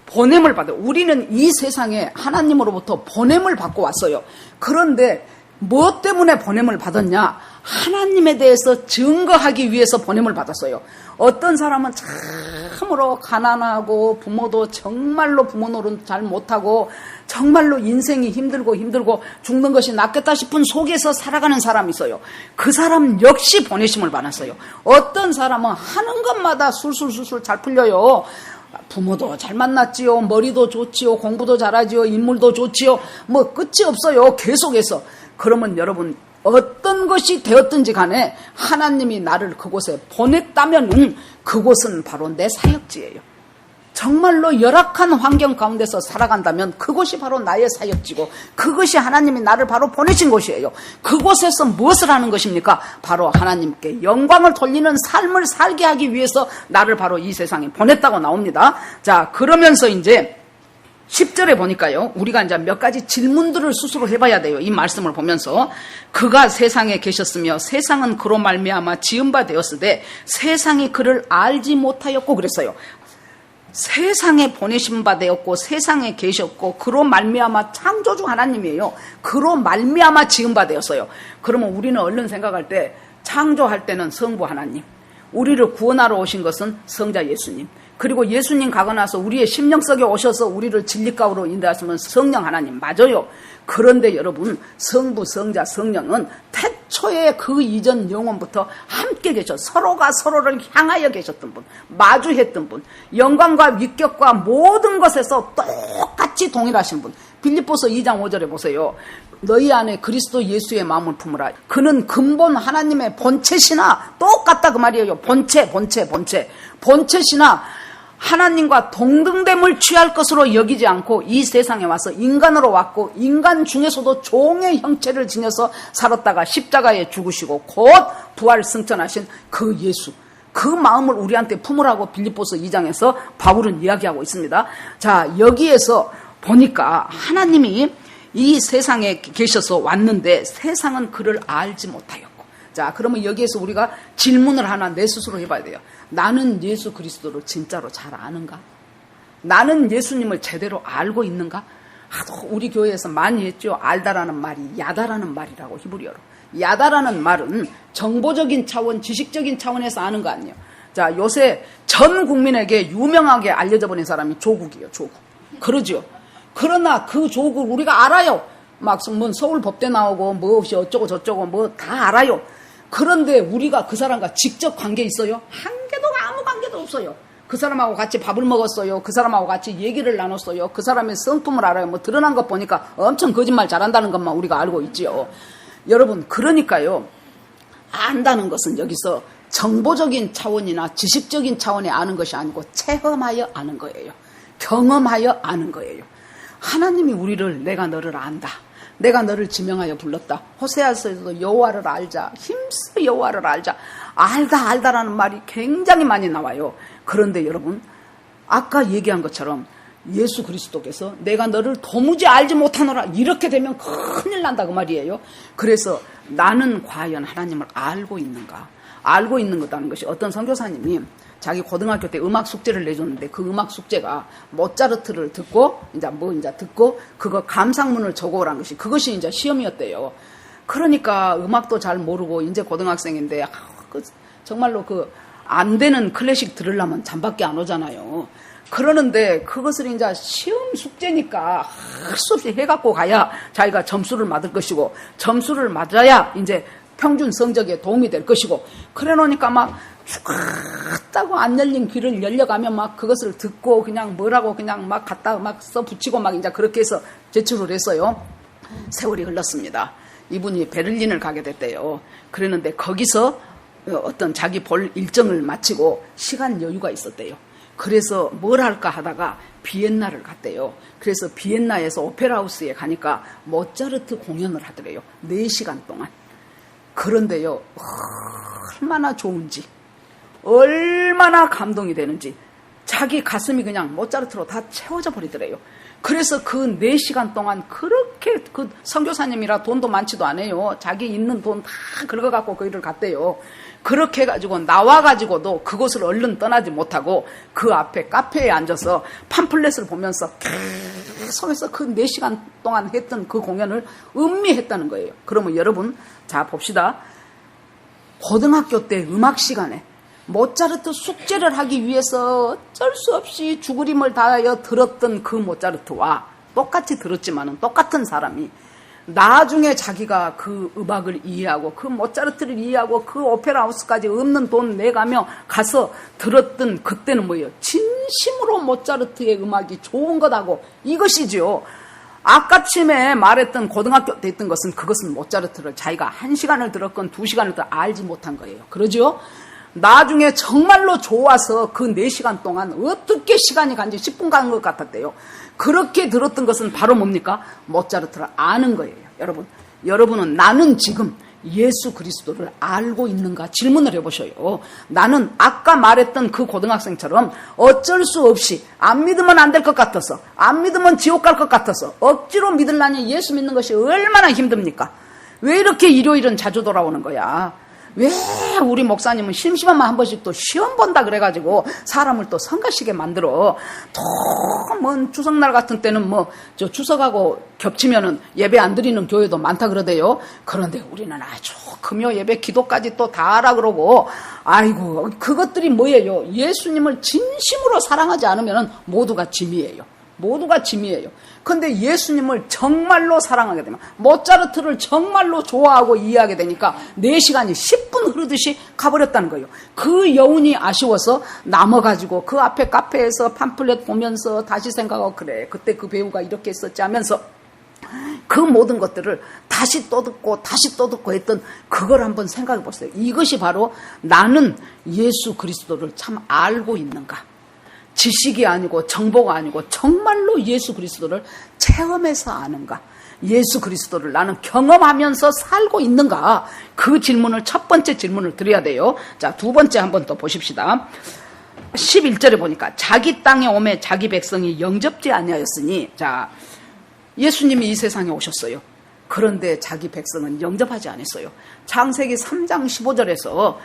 보냄을 받아요. 우리는 이 세상에 하나님으로부터 보냄을 받고 왔어요. 그런데 무엇 때문에 보냄을 받았냐? 하나님에 대해서 증거하기 위해서 보냄을 받았어요. 어떤 사람은 참으로 가난하고 부모도 정말로 부모 노릇 잘 못하고 정말로 인생이 힘들고 죽는 것이 낫겠다 싶은 속에서 살아가는 사람이 있어요. 그 사람 역시 보내심을 받았어요. 어떤 사람은 하는 것마다 술술술술 잘 풀려요. 부모도 잘 만났지요. 머리도 좋지요. 공부도 잘하지요. 인물도 좋지요. 뭐 끝이 없어요. 계속해서. 그러면 여러분 어떤 것이 되었든지 간에 하나님이 나를 그곳에 보냈다면 그곳은 바로 내 사역지예요. 정말로 열악한 환경 가운데서 살아간다면 그것이 바로 나의 사역지고 그것이 하나님이 나를 바로 보내신 곳이에요. 그곳에서 무엇을 하는 것입니까? 바로 하나님께 영광을 돌리는 삶을 살게 하기 위해서 나를 바로 이 세상에 보냈다고 나옵니다. 자, 그러면서 이제 10절에 보니까요, 우리가 이제 몇 가지 질문들을 스스로 해봐야 돼요. 이 말씀을 보면서 그가 세상에 계셨으며 세상은 그로 말미암아 지은 바 되었으되 세상이 그를 알지 못하였고 그랬어요. 세상에 보내신 바 되었고 세상에 계셨고 그로 말미암아 창조주 하나님이에요. 그로 말미암아 지은 바 되었어요. 그러면 우리는 얼른 생각할 때 창조할 때는 성부 하나님, 우리를 구원하러 오신 것은 성자 예수님, 그리고 예수님 가고 나서 우리의 심령 속에 오셔서 우리를 진리가로 인도하시면 성령 하나님 맞아요. 그런데 여러분 성부, 성자, 성령은 태초에 그 이전 영원부터 함께 계셔 서로가 서로를 향하여 계셨던 분, 마주했던 분, 영광과 위격과 모든 것에서 똑같이 동일하신 분. 빌립보서 2장 5절에 보세요. 너희 안에 그리스도 예수의 마음을 품으라. 그는 근본 하나님의 본체시나 똑같다 그 말이에요. 본체시나 하나님과 동등됨을 취할 것으로 여기지 않고 이 세상에 와서 인간으로 왔고 인간 중에서도 종의 형체를 지녀서 살았다가 십자가에 죽으시고 곧 부활 승천하신 그 예수, 그 마음을 우리한테 품으라고 빌립보서 2장에서 바울은 이야기하고 있습니다. 자, 여기에서 보니까 하나님이 이 세상에 계셔서 왔는데 세상은 그를 알지 못하였고. 자, 그러면 여기에서 우리가 질문을 하나 내 스스로 해봐야 돼요. 나는 예수 그리스도를 진짜로 잘 아는가? 나는 예수님을 제대로 알고 있는가? 하도 우리 교회에서 많이 했죠. 알다라는 말이 야다라는 말이라고, 히브리어로. 야다라는 말은 정보적인 차원, 지식적인 차원에서 아는 거 아니에요. 자, 요새 전 국민에게 유명하게 알려져 버린 사람이 조국이에요. 조국. 그러죠. 그러나 그 조국을 우리가 알아요. 막 뭐 서울 법대 나오고 뭐 없이 어쩌고 저쩌고 뭐 다 알아요. 그런데 우리가 그 사람과 직접 관계 있어요? 한 개도 아무 관계도 없어요. 그 사람하고 같이 밥을 먹었어요. 그 사람하고 같이 얘기를 나눴어요. 그 사람의 성품을 알아요. 뭐 드러난 것 보니까 엄청 거짓말 잘한다는 것만 우리가 알고 있지요. 여러분, 그러니까요, 안다는 것은 여기서 정보적인 차원이나 지식적인 차원에 아는 것이 아니고 체험하여 아는 거예요. 경험하여 아는 거예요. 하나님이 우리를 내가 너를 안다, 내가 너를 지명하여 불렀다. 호세아서에서도 여호와를 알자, 힘써 여호와를 알자. 알다라는 말이 굉장히 많이 나와요. 그런데 여러분, 아까 얘기한 것처럼 예수 그리스도께서 내가 너를 도무지 알지 못하노라, 이렇게 되면 큰일 난다 그 말이에요. 그래서 나는 과연 하나님을 알고 있는가? 알고 있는 거다는 것이, 어떤 선교사님이 자기 고등학교 때 음악 숙제를 내줬는데 그 음악 숙제가 모차르트를 듣고 이제 듣고 그거 감상문을 적어오라는 것이 그것이 이제 시험이었대요. 그러니까 음악도 잘 모르고 이제 고등학생인데 정말로 안 되는 클래식 들으려면 잠밖에 안 오잖아요. 그러는데 그것을 이제 시험 숙제니까 할 수 없이 해갖고 가야 자기가 점수를 받을 것이고 점수를 맞아야 이제 평균 성적에 도움이 될 것이고 그래 놓으니까 막 죽었다고 안 열린 귀를 열려가면 막 그것을 듣고 그냥 뭐라고 그냥 막 갖다 막 써붙이고 막 이제 그렇게 해서 제출을 했어요. 세월이 흘렀습니다. 이분이 베를린을 가게 됐대요. 그랬는데 거기서 어떤 자기 볼 일정을 마치고 시간 여유가 있었대요. 그래서 뭘 할까 하다가 비엔나를 갔대요. 그래서 비엔나에서 오페라하우스에 가니까 모차르트 공연을 하더래요. 4시간 동안. 그런데요, 얼마나 좋은지, 얼마나 감동이 되는지 자기 가슴이 그냥 모차르트로 다 채워져 버리더래요. 그래서 그 4시간 동안 그렇게 선교사님이라 돈도 많지도 않아요. 자기 있는 돈 다 긁어갖고 그 일을 갔대요. 그렇게 해가지고 나와가지고도 그곳을 얼른 떠나지 못하고 그 앞에 카페에 앉아서 팜플렛을 보면서 계속해서 그 4시간 동안 했던 그 공연을 음미했다는 거예요. 그러면 여러분, 자 봅시다. 고등학교 때 음악 시간에 모차르트 숙제를 하기 위해서 어쩔 수 없이 죽으림을 다하여 들었던 그 모차르트와 똑같이 들었지만은 똑같은 사람이 나중에 자기가 그 음악을 이해하고 그 모차르트를 이해하고 그 오페라 하우스까지 없는 돈 내가며 가서 들었던 그때는 뭐예요? 진심으로 모차르트의 음악이 좋은 거다고 이것이죠. 아까쯤에 말했던 고등학교 때 했던 것은 그것은 모차르트를 자기가 1시간을 들었건 2시간을 들었건 알지 못한 거예요. 그러죠? 나중에 정말로 좋아서 그 4시간 동안 어떻게 시간이 간지 10분 간 것 같았대요. 그렇게 들었던 것은 바로 뭡니까? 모차르트를 아는 거예요. 여러분은 나는 지금 예수 그리스도를 알고 있는가 질문을 해보셔요. 나는 아까 말했던 그 고등학생처럼 어쩔 수 없이 안 믿으면 안 될 것 같아서, 안 믿으면 지옥 갈 것 같아서 억지로 믿으려니 예수 믿는 것이 얼마나 힘듭니까? 왜 이렇게 일요일은 자주 돌아오는 거야? 왜 우리 목사님은 심심하면 한 번씩 또 시험 본다 그래가지고 사람을 또 성가시게 만들어. 또 먼 추석날 같은 때는 저 추석하고 겹치면은 예배 안 드리는 교회도 많다 그러대요. 그런데 우리는 아주 금요 예배 기도까지 또 다 하라 그러고, 아이고 그것들이 뭐예요? 예수님을 진심으로 사랑하지 않으면은 모두가 짐이에요. 모두가 짐이에요. 그런데 예수님을 정말로 사랑하게 되면, 모차르트를 정말로 좋아하고 이해하게 되니까 4시간이 10분 흐르듯이 가버렸다는 거예요. 그 여운이 아쉬워서 남아가지고 그 앞에 카페에서 팜플렛 보면서 다시 생각하고, 그래 그때 그 배우가 이렇게 했었지 하면서 그 모든 것들을 다시 또 듣고 했던 그걸 한번 생각해 보세요. 이것이 바로 나는 예수 그리스도를 참 알고 있는가, 지식이 아니고 정보가 아니고 정말로 예수 그리스도를 체험해서 아는가, 예수 그리스도를 나는 경험하면서 살고 있는가, 그 질문을 첫 번째 질문을 드려야 돼요. 자, 두 번째 한번 더 보십시다. 11절에 보니까 자기 땅에 오매 자기 백성이 영접지 아니하였으니, 자, 예수님이 이 세상에 오셨어요. 그런데 자기 백성은 영접하지 않았어요. 창세기 3장 15절에서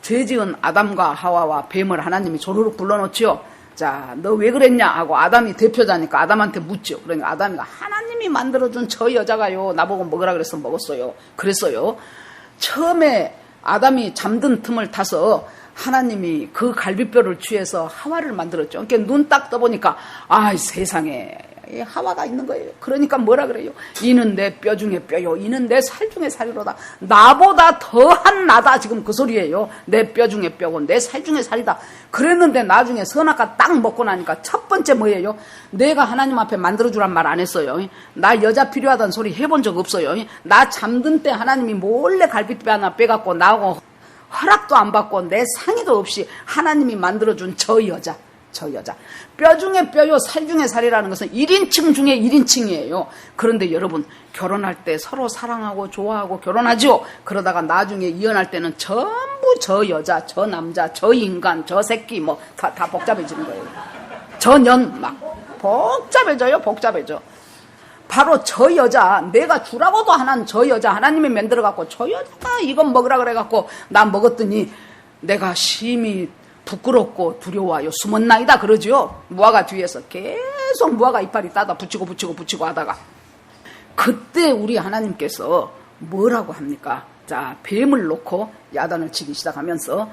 죄지은 아담과 하와와 뱀을 하나님이 조르륵 불러놓지요. 자, 너 왜 그랬냐 하고 아담이 대표자니까 아담한테 묻죠. 그러니까 아담이가 하나님이 만들어준 저 여자가요, 나보고 먹으라 그래서 먹었어요. 그랬어요. 처음에 아담이 잠든 틈을 타서 하나님이 그 갈비뼈를 취해서 하와를 만들었죠. 그러니까 눈 딱 떠보니까 아, 세상에 하와가 있는 거예요. 그러니까 뭐라 그래요? 이는 내 뼈 중에 뼈요, 이는 내 살 중에 살이로다. 나보다 더한 나다, 지금 그 소리예요. 내 뼈 중에 뼈고 내 살 중에 살이다. 그랬는데 나중에 선악과 딱 먹고 나니까 첫 번째 뭐예요? 내가 하나님 앞에 만들어주란 말 안 했어요. 나 여자 필요하다는 소리 해본 적 없어요. 나 잠든 때 하나님이 몰래 갈비뼈 하나 빼갖고 나하고 허락도 안 받고 내 상의도 없이 하나님이 만들어준 저 여자. 뼈 중에 뼈요, 살 중에 살이라는 것은 1인칭 중에 1인칭이에요. 그런데 여러분, 결혼할 때 서로 사랑하고 좋아하고 결혼하죠. 그러다가 나중에 이혼할 때는 전부 저 여자, 저 남자, 저 인간, 저 새끼 다 복잡해지는 거예요. 전연 막 복잡해져. 바로 저 여자, 내가 주라고도 하는 저 여자, 하나님이 만들어갖고 저 여자가 이건 먹으라 그래갖고 나 먹었더니 내가 심히 부끄럽고 두려워하여 숨었나이다 그러죠. 무화과 뒤에서 계속 무화과 이파리 따다 붙이고 하다가 그때 우리 하나님께서 뭐라고 합니까? 자, 뱀을 놓고 야단을 치기 시작하면서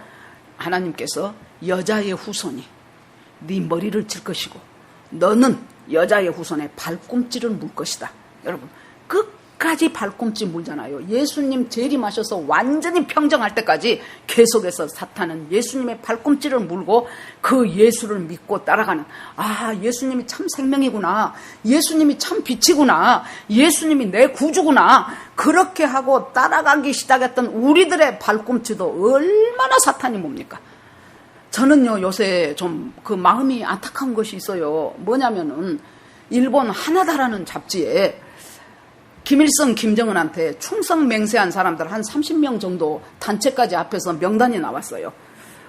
하나님께서 여자의 후손이 네 머리를 칠 것이고 너는 여자의 후손의 발꿈치를 물 것이다. 여러분 끝까지 발꿈치 물잖아요. 예수님 재림하셔서 완전히 평정할 때까지 계속해서 사탄은 예수님의 발꿈치를 물고 그 예수를 믿고 따라가는, 아, 예수님이 참 생명이구나, 예수님이 참 빛이구나, 예수님이 내 구주구나, 그렇게 하고 따라가기 시작했던 우리들의 발꿈치도 얼마나 사탄이 뭡니까? 저는요 요새 좀 그 마음이 안타까운 것이 있어요. 뭐냐면은 일본 하나다라는 잡지에 김일성, 김정은한테 충성 맹세한 사람들 한 30명 정도 단체까지 앞에서 명단이 나왔어요.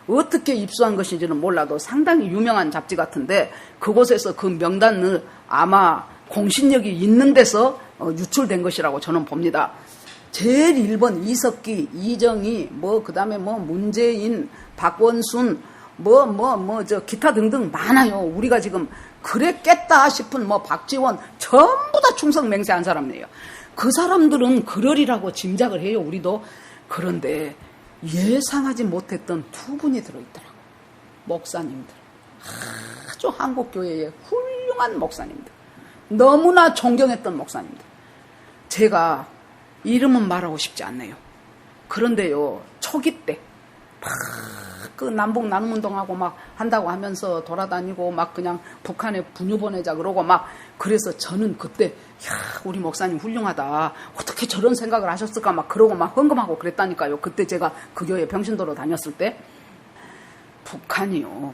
어떻게 입수한 것인지는 몰라도 상당히 유명한 잡지 같은데 그곳에서 그 명단을 아마 공신력이 있는 데서 유출된 것이라고 저는 봅니다. 제일 1번 이석기, 이정희, 그다음에 문재인, 박원순, 기타 등등 많아요. 우리가 지금 그래 깼다 싶은 박지원 전부 다 충성 맹세한 사람이에요. 그 사람들은 그러리라고 짐작을 해요. 우리도. 그런데 예상하지 못했던 두 분이 들어있더라고요. 목사님들. 아주 한국교회의 훌륭한 목사님들. 너무나 존경했던 목사님들. 제가 이름은 말하고 싶지 않네요. 그런데요, 초기 때 그 남북 나눔운동하고 막 한다고 하면서 돌아다니고 막 그냥 북한에 분유 보내자 그러고 막 그래서 저는 그때 우리 목사님 훌륭하다. 어떻게 저런 생각을 하셨을까 막 그러고 막 흥금하고 그랬다니까요. 그때 제가 그 교회 병신도로 다녔을 때 북한이요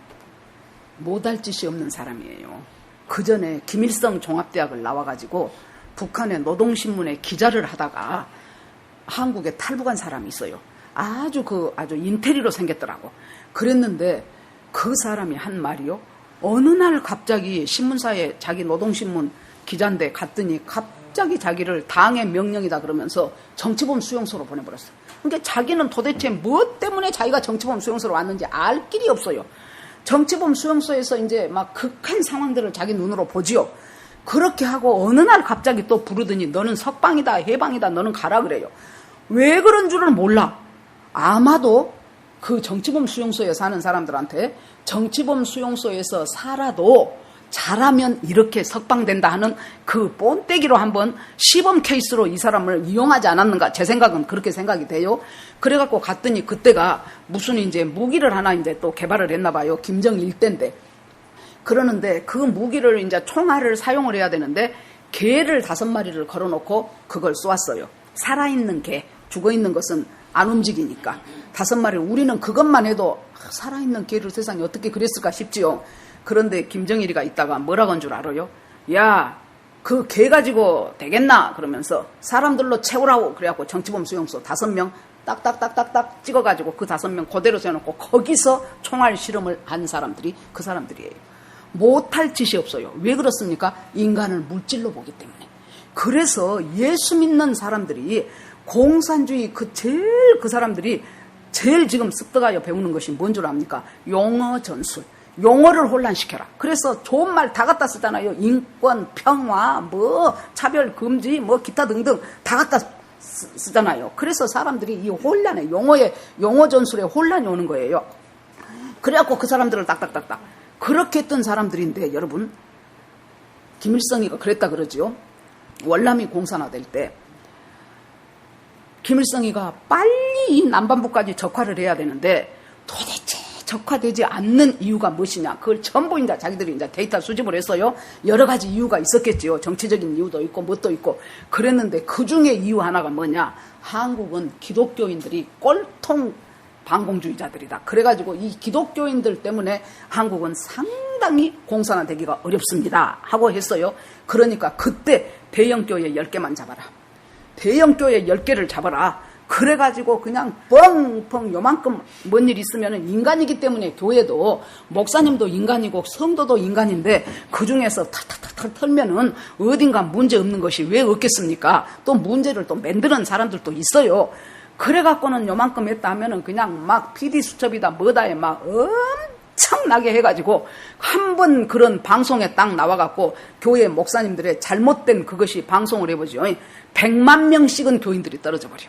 못할 짓이 없는 사람이에요. 그 전에 김일성 종합대학을 나와가지고 북한의 노동신문에 기자를 하다가 한국에 탈북한 사람이 있어요. 아주 인테리로 생겼더라고. 그랬는데 그 사람이 한 말이요. 어느 날 갑자기 신문사에 자기 노동신문 기자인데 갔더니 갑자기 자기를 당의 명령이다 그러면서 정치범 수용소로 보내버렸어요. 그러니까 자기는 도대체 무엇 때문에 자기가 정치범 수용소로 왔는지 알 길이 없어요. 정치범 수용소에서 이제 막 극한 상황들을 자기 눈으로 보지요. 그렇게 하고 어느 날 갑자기 또 부르더니 너는 석방이다, 해방이다, 너는 가라 그래요. 왜 그런 줄을 몰라. 아마도 그 정치범 수용소에 사는 사람들한테 정치범 수용소에서 살아도 잘하면 이렇게 석방된다 하는 그 본떼기로 한번 시범 케이스로 이 사람을 이용하지 않았는가. 제 생각은 그렇게 생각이 돼요. 그래갖고 갔더니 그때가 무슨 이제 무기를 하나 이제 또 개발을 했나 봐요. 김정일 때인데. 그러는데 그 무기를 이제 총알을 사용을 해야 되는데 개를 5마리를 걸어놓고 그걸 쏘았어요. 살아있는 개, 죽어있는 것은 안 움직이니까 5마리. 우리는 그것만 해도 살아있는 개를 세상에 어떻게 그랬을까 싶지요. 그런데 김정일이가 있다가 뭐라고 한 줄 알아요? 야, 그 개 가지고 되겠나? 그러면서 사람들로 채우라고. 그래갖고 정치범 수용소 5명 딱딱딱딱딱 찍어가지고 그 5명 그대로 세워놓고 거기서 총알 실험을 한 사람들이 그 사람들이에요. 못할 짓이 없어요. 왜 그렇습니까? 인간을 물질로 보기 때문에. 그래서 예수 믿는 사람들이 공산주의 그 사람들이 제일 지금 습득하여 배우는 것이 뭔 줄 압니까? 용어 전술. 용어를 혼란시켜라. 그래서 좋은 말 다 갖다 쓰잖아요. 인권, 평화, 차별 금지, 기타 등등 다 갖다 쓰잖아요. 그래서 사람들이 이 혼란에 용어 전술에 혼란이 오는 거예요. 그래갖고 그 사람들을 딱딱딱딱 그렇게 했던 사람들인데 여러분, 김일성이가 그랬다 그러죠. 월남이 공산화될 때 김일성이가 빨리 이 남반부까지 적화를 해야 되는데 도대체 적화되지 않는 이유가 무엇이냐. 그걸 전부 이제 자기들이 이제 데이터 수집을 했어요. 여러 가지 이유가 있었겠지요. 정치적인 이유도 있고 뭣도 있고. 그랬는데 그 중에 이유 하나가 뭐냐. 한국은 기독교인들이 꼴통 반공주의자들이다. 그래가지고 이 기독교인들 때문에 한국은 상당히 공산화되기가 어렵습니다. 하고 했어요. 그러니까 그때 대형교회 10개만 잡아라. 대형교회 10개를 잡아라. 그래가지고 그냥 뻥뻥 요만큼 뭔 일 있으면 인간이기 때문에 교회도 목사님도 인간이고 성도도 인간인데 그 중에서 탁탁탁 털면은 어딘가 문제 없는 것이 왜 없겠습니까? 또 문제를 또 만드는 사람들도 있어요. 그래갖고는 요만큼 했다 하면은 그냥 막 PD 수첩이다 뭐다에 막 엄청나게 해가지고 한 번 그런 방송에 딱 나와갖고 교회 목사님들의 잘못된 그것이 방송을 해보죠. 100만 명씩은 교인들이 떨어져 버려.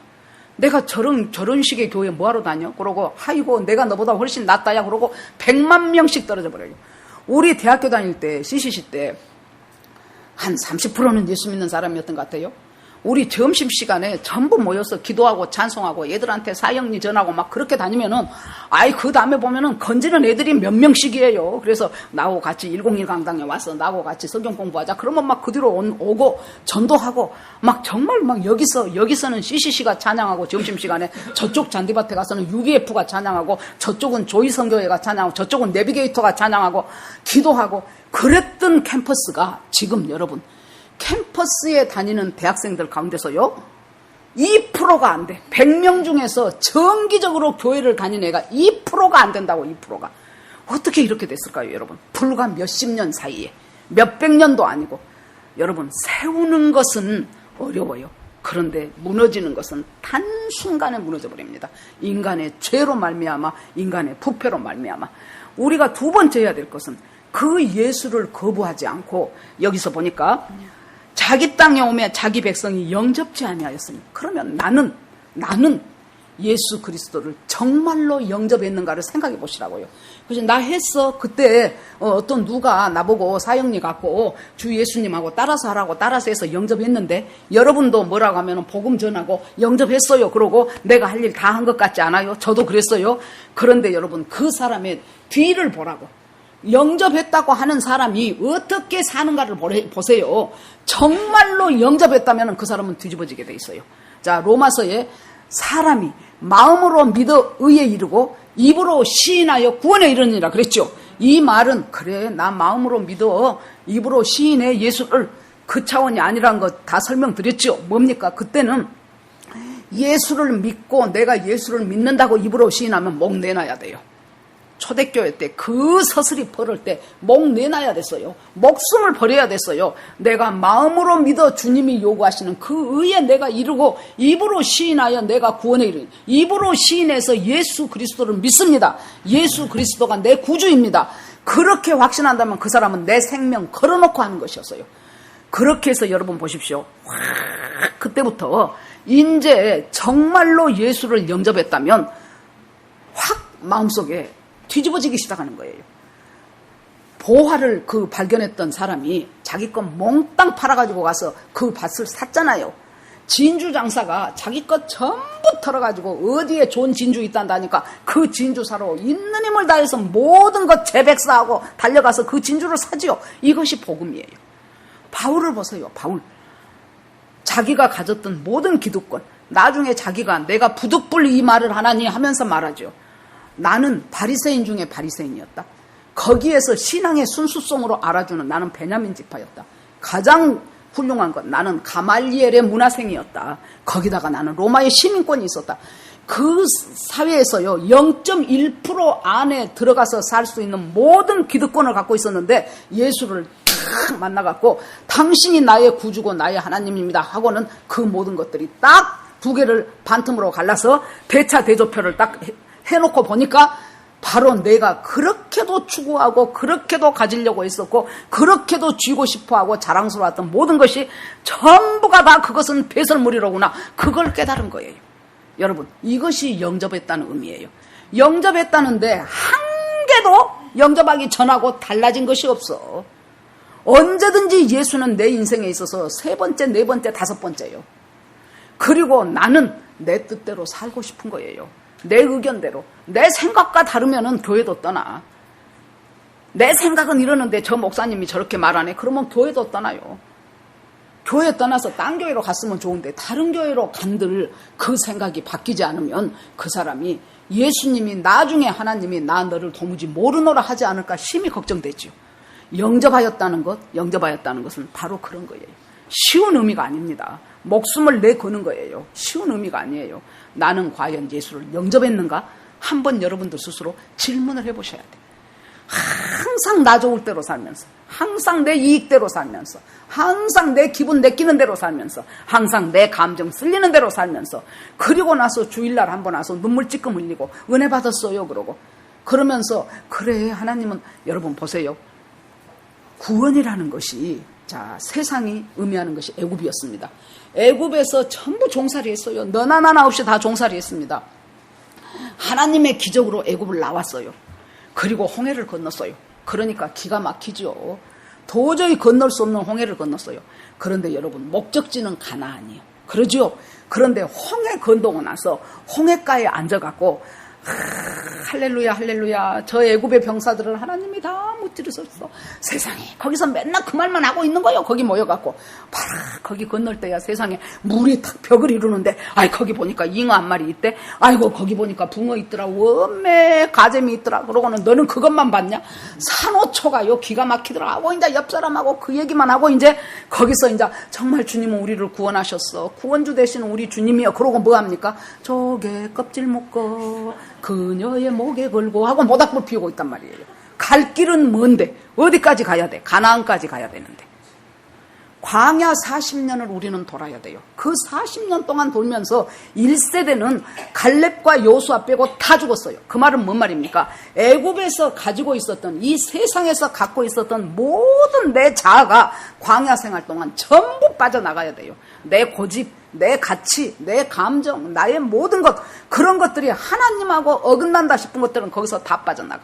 내가 저런 식의 교회 뭐하러 다녀? 그러고 아이고 내가 너보다 훨씬 낫다야. 그러고 100만 명씩 떨어져 버려요. 우리 대학교 다닐 때 CCC 때 한 30%는 예수 믿는 사람이었던 것 같아요. 우리 점심시간에 전부 모여서 기도하고 찬송하고 애들한테 사형리 전하고 막 그렇게 다니면은 그 다음에 보면은 건지는 애들이 몇 명씩이에요. 그래서 나하고 같이 101 강당에 와서 나하고 같이 성경 공부하자. 그러면 막 그 뒤로 오고 전도하고 막 정말 막 여기서는 CCC가 찬양하고 점심시간에 저쪽 잔디밭에 가서는 UBF가 찬양하고 저쪽은 조이선교회가 찬양하고 저쪽은 내비게이터가 찬양하고 기도하고 그랬던 캠퍼스가 지금 여러분 캠퍼스에 다니는 대학생들 가운데서요 2%가 안 돼. 100명 중에서 정기적으로 교회를 다니는 애가 2%가 안 된다고. 2%가 어떻게 이렇게 됐을까요 여러분? 불과 몇십 년 사이에 몇백 년도 아니고. 여러분 세우는 것은 어려워요. 그런데 무너지는 것은 단순간에 무너져버립니다. 인간의 죄로 말미암아 인간의 부패로 말미암아. 우리가 두 번째 해야 될 것은 그 예수를 거부하지 않고 여기서 보니까 자기 땅에 오매 자기 백성이 영접지 아니하였습니다. 그러면 나는 예수 그리스도를 정말로 영접했는가를 생각해 보시라고요. 그래서 나 했어. 그때 어떤 누가 나보고 사형리 갖고 주 예수님하고 따라서 하라고 따라서 해서 영접했는데 여러분도 뭐라고 하면 복음 전하고 영접했어요. 그러고 내가 할 일 다 한 것 같지 않아요? 저도 그랬어요. 그런데 여러분 그 사람의 뒤를 보라고. 영접했다고 하는 사람이 어떻게 사는가를 보세요. 정말로 영접했다면 그 사람은 뒤집어지게 돼 있어요. 자, 로마서에 사람이 마음으로 믿어 의에 이르고 입으로 시인하여 구원에 이르느니라 그랬죠. 이 말은 그래 나 마음으로 믿어 입으로 시인해 예수를 그 차원이 아니라는 거 다 설명드렸죠. 뭡니까? 그때는 예수를 믿고 내가 예수를 믿는다고 입으로 시인하면 목 내놔야 돼요. 초대교회 때 그 서슬이 벌을 때 목 내놔야 됐어요. 목숨을 버려야 됐어요. 내가 마음으로 믿어 주님이 요구하시는 그 의에 내가 이루고 입으로 시인하여 내가 구원에 이르니 입으로 시인해서 예수 그리스도를 믿습니다. 예수 그리스도가 내 구주입니다. 그렇게 확신한다면 그 사람은 내 생명 걸어놓고 하는 것이었어요. 그렇게 해서 여러분 보십시오. 그때부터 이제 정말로 예수를 영접했다면 확 마음속에 뒤집어지기 시작하는 거예요. 보화를 발견했던 사람이 자기 것 몽땅 팔아가지고 가서 그 밭을 샀잖아요. 진주 장사가 자기 것 전부 털어가지고 어디에 좋은 진주 있단다니까 그 진주 사러 있는 힘을 다해서 모든 것 재백사하고 달려가서 그 진주를 사지요. 이것이 복음이에요. 바울을 보세요. 바울. 자기가 가졌던 모든 기득권 나중에 자기가 내가 부득불 이 말을 하나니 하면서 말하죠. 나는 바리새인 중에 바리새인이었다. 거기에서 신앙의 순수성으로 알아주는 나는 베냐민 지파였다. 가장 훌륭한 건 나는 가말리엘의 문화생이었다. 거기다가 나는 로마의 시민권이 있었다. 그 사회에서요 0.1% 안에 들어가서 살 수 있는 모든 기득권을 갖고 있었는데 예수를 딱 만나갖고 당신이 나의 구주고 나의 하나님입니다 하고는 그 모든 것들이 딱 두 개를 반틈으로 갈라서 대차 대조표를 딱 해놓고 보니까 바로 내가 그렇게도 추구하고 그렇게도 가지려고 했었고 그렇게도 쥐고 싶어하고 자랑스러웠던 모든 것이 전부가 다 그것은 배설물이로구나. 그걸 깨달은 거예요. 여러분 이것이 영접했다는 의미예요. 영접했다는데 한 개도 영접하기 전하고 달라진 것이 없어. 언제든지 예수는 내 인생에 있어서 세 번째, 네 번째, 다섯 번째예요. 그리고 나는 내 뜻대로 살고 싶은 거예요. 내 의견대로. 내 생각과 다르면은 교회도 떠나. 내 생각은 이러는데 저 목사님이 저렇게 말하네. 그러면 교회도 떠나요. 교회 떠나서 딴 교회로 갔으면 좋은데 다른 교회로 간들 그 생각이 바뀌지 않으면 그 사람이 예수님이 나중에 하나님이 나 너를 도무지 모르노라 하지 않을까 심히 걱정되죠. 영접하였다는 것은 바로 그런 거예요. 쉬운 의미가 아닙니다. 목숨을 내거는 거예요. 쉬운 의미가 아니에요. 나는 과연 예수를 영접했는가? 한번 여러분들 스스로 질문을 해보셔야 돼요. 항상 나 좋을 대로 살면서, 항상 내 이익대로 살면서, 항상 내 기분 내키는 대로 살면서, 항상 내 감정 쓸리는 대로 살면서, 그리고 나서 주일날 한번 와서 눈물 찔끔 흘리고 은혜 받았어요 그러고 그러면서 그래 하나님은 여러분 보세요. 구원이라는 것이 자 세상이 의미하는 것이 애굽이었습니다. 애굽에서 전부 종살이 했어요. 너나 나나 없이 다 종살이 했습니다. 하나님의 기적으로 애굽을 나왔어요. 그리고 홍해를 건넜어요. 그러니까 기가 막히죠. 도저히 건널 수 없는 홍해를 건넜어요. 그런데 여러분 목적지는 가나안이에요. 그러죠. 그런데 홍해 건너고 나서 홍해가에 앉아갖고 할렐루야 할렐루야 저 애굽의 병사들을 하나님이 다 무찌르셨어. 세상에 거기서 맨날 그 말만 하고 있는 거예요. 거기 모여갖고 봐라 거기 건널 때야 세상에 물이 탁 벽을 이루는데 아이 거기 보니까 잉어 한 마리 있대. 아이고 거기 보니까 붕어 있더라. 원매 가재미 있더라. 그러고는 너는 그것만 봤냐? 산호초가요 기가 막히더라 하고 이제 옆 사람하고 그 얘기만 하고 이제 거기서 이제 정말 주님은 우리를 구원하셨어. 구원주 되시는 우리 주님이요. 그러고 뭐 합니까? 조개 껍질 묶어 그녀의 목에 걸고 하고 모닥불 피우고 있단 말이에요. 갈 길은 먼데 어디까지 가야 돼? 가나안까지 가야 되는데 광야 40년을 우리는 돌아야 돼요. 그 40년 동안 돌면서 1세대는 갈렙과 요수아 빼고 다 죽었어요. 그 말은 뭔 말입니까? 애굽에서 가지고 있었던 이 세상에서 갖고 있었던 모든 내 자아가 광야 생활 동안 전부 빠져나가야 돼요. 내 고집, 내 가치, 내 감정, 나의 모든 것 그런 것들이 하나님하고 어긋난다 싶은 것들은 거기서 다 빠져나가.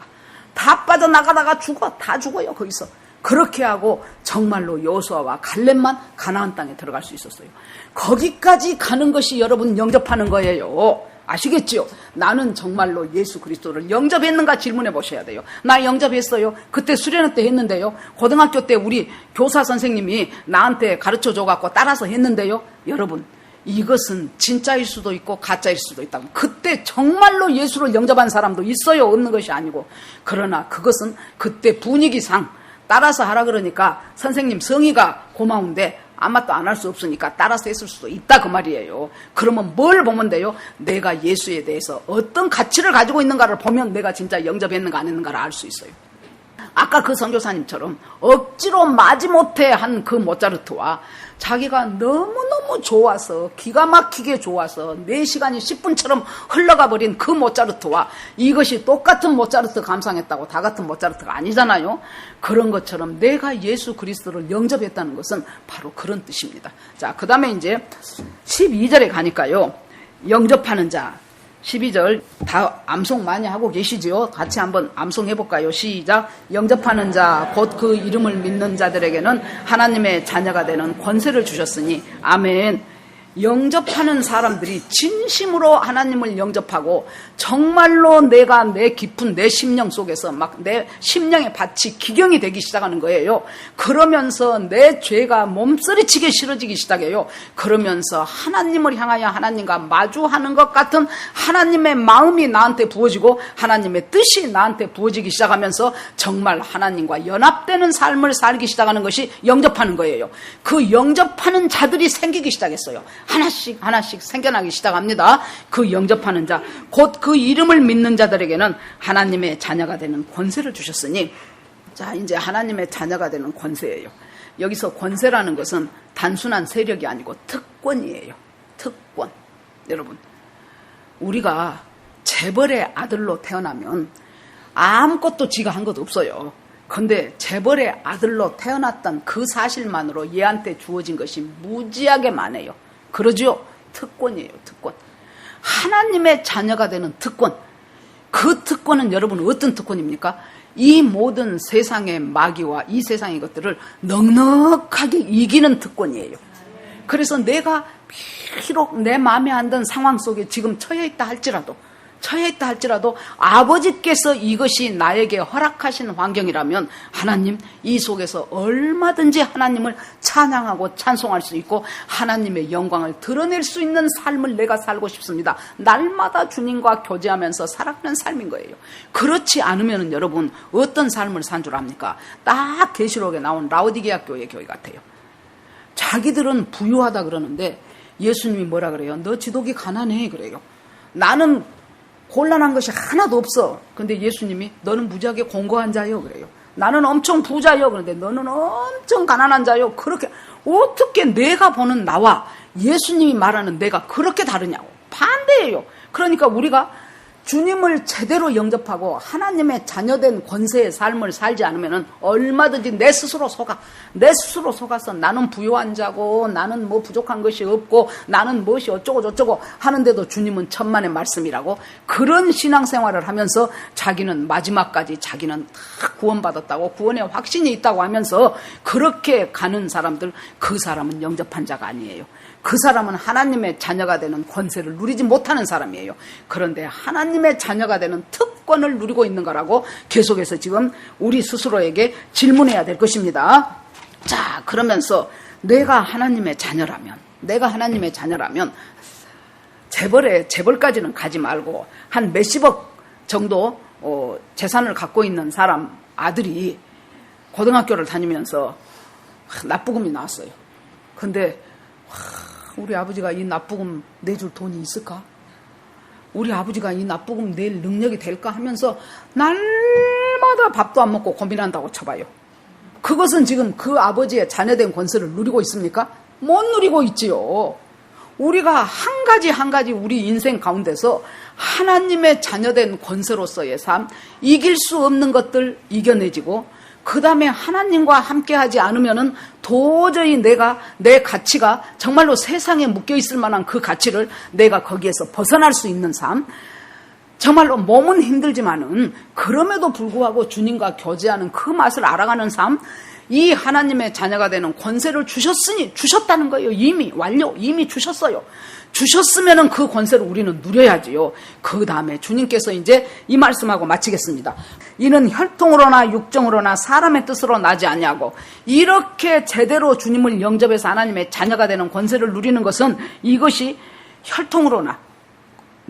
다 빠져나가다가 죽어. 다 죽어요. 거기서. 그렇게 하고 정말로 여호수아와 갈렙만 가나안 땅에 들어갈 수 있었어요. 거기까지 가는 것이 여러분 영접하는 거예요. 아시겠지요? 나는 정말로 예수 그리스도를 영접했는가 질문해 보셔야 돼요. 나 영접했어요. 그때 수련회 때 했는데요. 고등학교 때 우리 교사 선생님이 나한테 가르쳐줘 갖고 따라서 했는데요. 여러분 이것은 진짜일 수도 있고 가짜일 수도 있다. 그때 정말로 예수를 영접한 사람도 있어요. 없는 것이 아니고. 그러나 그것은 그때 분위기상 따라서 하라 그러니까 선생님 성의가 고마운데 아마 또 안 할 수 없으니까 따라서 했을 수도 있다 그 말이에요. 그러면 뭘 보면 돼요? 내가 예수에 대해서 어떤 가치를 가지고 있는가를 보면 내가 진짜 영접했는가 안 했는가를 알 수 있어요. 아까 그 선교사님처럼 억지로 마지못해 한 그 모차르트와 자기가 너무너무 좋아서 기가 막히게 좋아서 4시간이 10분처럼 흘러가 버린 그 모차르트와 이것이 똑같은 모차르트 감상했다고 다 같은 모차르트가 아니잖아요. 그런 것처럼 내가 예수 그리스도를 영접했다는 것은 바로 그런 뜻입니다. 자, 그 다음에 이제 12절에 가니까요. 영접하는 자 12절 다 암송 많이 하고 계시지요? 같이 한번 암송해볼까요? 시작. 영접하는 자 곧 그 이름을 믿는 자들에게는 하나님의 자녀가 되는 권세를 주셨으니 아멘. 영접하는 사람들이 진심으로 하나님을 영접하고 정말로 내가 내 깊은 내 심령 속에서 막 내 심령의 밭이 기경이 되기 시작하는 거예요. 그러면서 내 죄가 몸서리치게 싫어지기 시작해요. 그러면서 하나님을 향하여 하나님과 마주하는 것 같은 하나님의 마음이 나한테 부어지고 하나님의 뜻이 나한테 부어지기 시작하면서 정말 하나님과 연합되는 삶을 살기 시작하는 것이 영접하는 거예요. 그 영접하는 자들이 생기기 시작했어요. 하나씩 하나씩 생겨나기 시작합니다. 그 영접하는 자, 곧 그 이름을 믿는 자들에게는 하나님의 자녀가 되는 권세를 주셨으니 자 이제 하나님의 자녀가 되는 권세예요. 여기서 권세라는 것은 단순한 세력이 아니고 특권이에요. 특권. 여러분 우리가 재벌의 아들로 태어나면 아무것도 지가 한 것 없어요. 근데 재벌의 아들로 태어났던 그 사실만으로 얘한테 주어진 것이 무지하게 많아요. 그러죠? 특권이에요. 특권. 하나님의 자녀가 되는 특권. 그 특권은 여러분 어떤 특권입니까? 이 모든 세상의 마귀와 이 세상의 것들을 넉넉하게 이기는 특권이에요. 그래서 내가 비록 내 마음에 안 드는 상황 속에 지금 처해 있다 할지라도 아버지께서 이것이 나에게 허락하신 환경이라면 하나님 이 속에서 얼마든지 하나님을 찬양하고 찬송할 수 있고 하나님의 영광을 드러낼 수 있는 삶을 내가 살고 싶습니다. 날마다 주님과 교제하면서 살아가는 삶인 거예요. 그렇지 않으면 여러분 어떤 삶을 산 줄 압니까? 딱 계시록에 나온 라오디게아 교회 같아요. 자기들은 부유하다 그러는데 예수님이 뭐라 그래요? 너 지독이 가난해 그래요. 나는 곤란한 것이 하나도 없어. 근데 예수님이 너는 무지하게 공고한 자요 그래요. 나는 엄청 부자요. 그런데 너는 엄청 가난한 자요. 그렇게 어떻게 내가 보는 나와 예수님이 말하는 내가 그렇게 다르냐고. 반대예요. 그러니까 우리가 주님을 제대로 영접하고 하나님의 자녀된 권세의 삶을 살지 않으면 얼마든지 내 스스로 속아서 나는 부요한 자고 나는 뭐 부족한 것이 없고 나는 무엇이 어쩌고 저쩌고 하는데도 주님은 천만의 말씀이라고 그런 신앙생활을 하면서 자기는 마지막까지 자기는 다 구원받았다고 구원의 확신이 있다고 하면서 그렇게 가는 사람들, 그 사람은 영접한 자가 아니에요. 그 사람은 하나님의 자녀가 되는 권세를 누리지 못하는 사람이에요. 그런데 하나님의 자녀가 되는 특권을 누리고 있는 거라고 계속해서 지금 우리 스스로에게 질문해야 될 것입니다. 자, 그러면서 내가 하나님의 자녀라면 재벌까지는 가지 말고 한 몇십억 정도 재산을 갖고 있는 사람 아들이 고등학교를 다니면서 납부금이 나왔어요. 근데 우리 아버지가 이 납부금 내줄 돈이 있을까? 우리 아버지가 이 납부금 낼 능력이 될까 하면서 날마다 밥도 안 먹고 고민한다고 쳐봐요. 그것은 지금 그 아버지의 자녀된 권세를 누리고 있습니까? 못 누리고 있지요. 우리가 한 가지 우리 인생 가운데서 하나님의 자녀된 권세로서의 삶, 이길 수 없는 것들 이겨내지고 그 다음에 하나님과 함께하지 않으면은 도저히 내 가치가 정말로 세상에 묶여있을 만한 그 가치를 내가 거기에서 벗어날 수 있는 삶, 정말로 몸은 힘들지만은 그럼에도 불구하고 주님과 교제하는 그 맛을 알아가는 삶, 이 하나님의 자녀가 되는 권세를 주셨다는 거예요. 이미 주셨어요. 주셨으면은 그 권세를 우리는 누려야지요. 그 다음에 주님께서 이제 이 말씀하고 마치겠습니다. 이는 혈통으로나 육정으로나 사람의 뜻으로 나지 아니하고, 이렇게 제대로 주님을 영접해서 하나님의 자녀가 되는 권세를 누리는 것은 이것이 혈통으로나,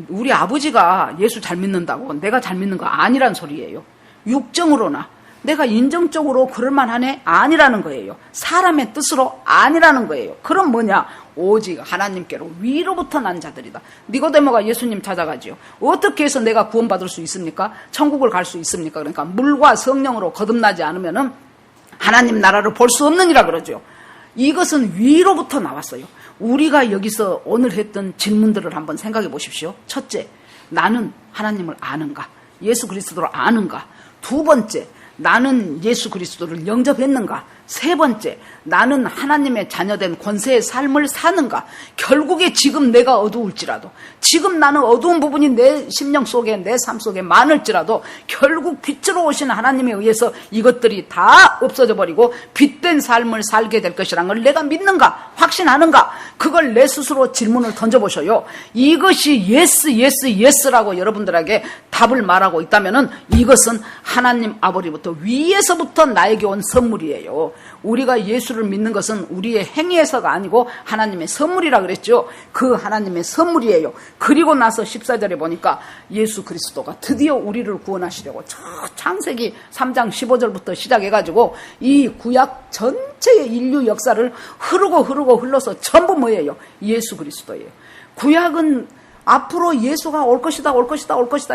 우리 아버지가 예수 잘 믿는다고 내가 잘 믿는 거 아니란 소리예요. 육정으로나 내가 인정적으로 그럴만하네 아니라는 거예요. 사람의 뜻으로 아니라는 거예요. 그럼 뭐냐? 오직 하나님께로 위로부터 난 자들이다. 니고데모가 예수님 찾아가지요. 어떻게 해서 내가 구원받을 수 있습니까? 천국을 갈 수 있습니까? 그러니까 물과 성령으로 거듭나지 않으면은 하나님 나라를 볼 수 없느니라 그러죠. 이것은 위로부터 나왔어요. 우리가 여기서 오늘 했던 질문들을 한번 생각해 보십시오. 첫째, 나는 하나님을 아는가? 예수 그리스도를 아는가? 두 번째, 나는 예수 그리스도를 영접했는가? 세 번째, 나는 하나님의 자녀된 권세의 삶을 사는가? 결국에 지금 내가 어두울지라도, 지금 나는 어두운 부분이 내 심령 속에, 내 삶 속에 많을지라도 결국 빛으로 오신 하나님에 의해서 이것들이 다 없어져 버리고 빛된 삶을 살게 될 것이라는 걸 내가 믿는가? 확신하는가? 그걸 내 스스로 질문을 던져보셔요. 이것이 예스라고 여러분들에게 답을 말하고 있다면은 이것은 하나님 아버지부터 위에서부터 나에게 온 선물이에요. 우리가 예수를 믿는 것은 우리의 행위에서가 아니고 하나님의 선물이라 그랬죠. 그 하나님의 선물이에요. 그리고 나서 14절에 보니까 예수 그리스도가 드디어 우리를 구원하시려고 저 창세기 3장 15절부터 시작해가지고 이 구약 전체의 인류 역사를 흘러서 전부 뭐예요? 예수 그리스도예요. 구약은 앞으로 예수가 올 것이다.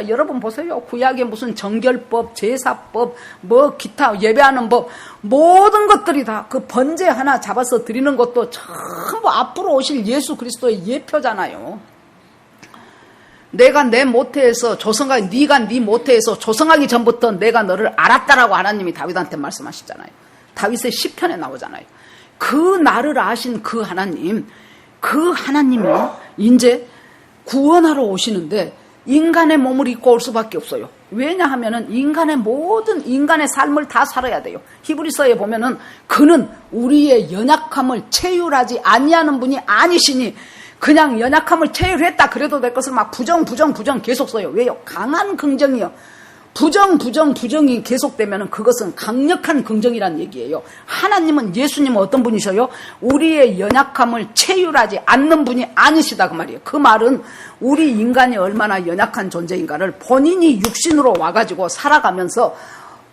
여러분 보세요. 구약에 무슨 정결법, 제사법, 뭐 기타 예배하는 법, 모든 것들이 다 그 번제 하나 잡아서 드리는 것도 전부 앞으로 오실 예수 그리스도의 예표잖아요. 내가 내 모태에서 네가 네 모태에서 조성하기 전부터 내가 너를 알았다라고 하나님이 다윗한테 말씀하시잖아요. 다윗의 시편에 나오잖아요. 그 나를 아신 그 하나님이 이제 구원하러 오시는데 인간의 몸을 입고 올 수밖에 없어요. 왜냐하면은 인간의 삶을 다 살아야 돼요. 히브리서에 보면은 그는 우리의 연약함을 체휼하지 아니하는 분이 아니시니, 그냥 연약함을 체휼했다 그래도 될 것을 막 부정 계속 써요. 왜요? 강한 긍정이요. 부정이 계속되면 그것은 강력한 긍정이란 얘기예요. 하나님은, 예수님은 어떤 분이셔요? 우리의 연약함을 체휼하지 않는 분이 아니시다 그 말이에요. 그 말은 우리 인간이 얼마나 연약한 존재인가를 본인이 육신으로 와가지고 살아가면서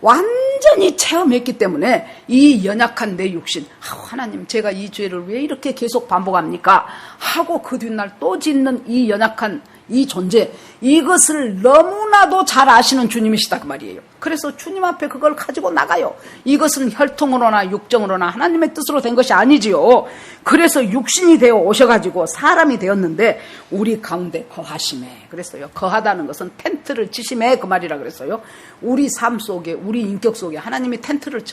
완전히 체험했기 때문에 이 연약한 내 육신, 하나님 제가 이 죄를 왜 이렇게 계속 반복합니까? 하고 그 뒷날 또 짓는 이 연약한 이 존재, 이것을 너무나도 잘 아시는 주님이시다 그 말이에요. 그래서 주님 앞에 그걸 가지고 나가요. 이것은 혈통으로나 육정으로나 하나님의 뜻으로 된 것이 아니지요. 그래서 육신이 되어 오셔가지고 사람이 되었는데 우리 가운데 거하심에 그랬어요. 거하다는 것은 텐트를 치심에 그 말이라 그랬어요. 우리 삶 속에, 우리 인격 속에 하나님이 텐트를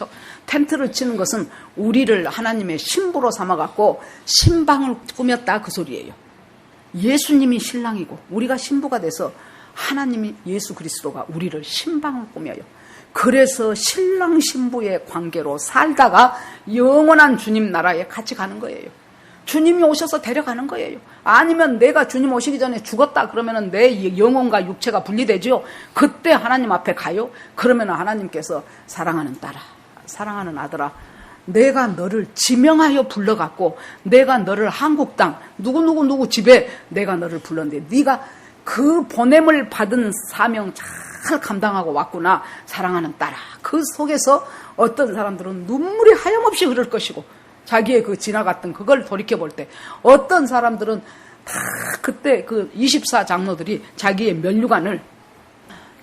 치는 것은 우리를 하나님의 신부로 삼아갖고 신방을 꾸몄다 그 소리예요. 예수님이 신랑이고 우리가 신부가 돼서 하나님이 예수 그리스도가 우리를 신방을 꾸며요. 그래서 신랑 신부의 관계로 살다가 영원한 주님 나라에 같이 가는 거예요. 주님이 오셔서 데려가는 거예요. 아니면 내가 주님 오시기 전에 죽었다 그러면 내 영혼과 육체가 분리되죠. 그때 하나님 앞에 가요. 그러면 하나님께서 사랑하는 딸아, 사랑하는 아들아, 내가 너를 지명하여 불러갖고 내가 너를 한국 땅 누구 집에 내가 너를 불렀는데 네가 그 보냄을 받은 사명 잘 감당하고 왔구나. 사랑하는 딸아. 그 속에서 어떤 사람들은 눈물이 하염없이 흐를 것이고 자기의 그 지나갔던 그걸 돌이켜볼 때 어떤 사람들은 다 그때 그 24장로들이 자기의 면류관을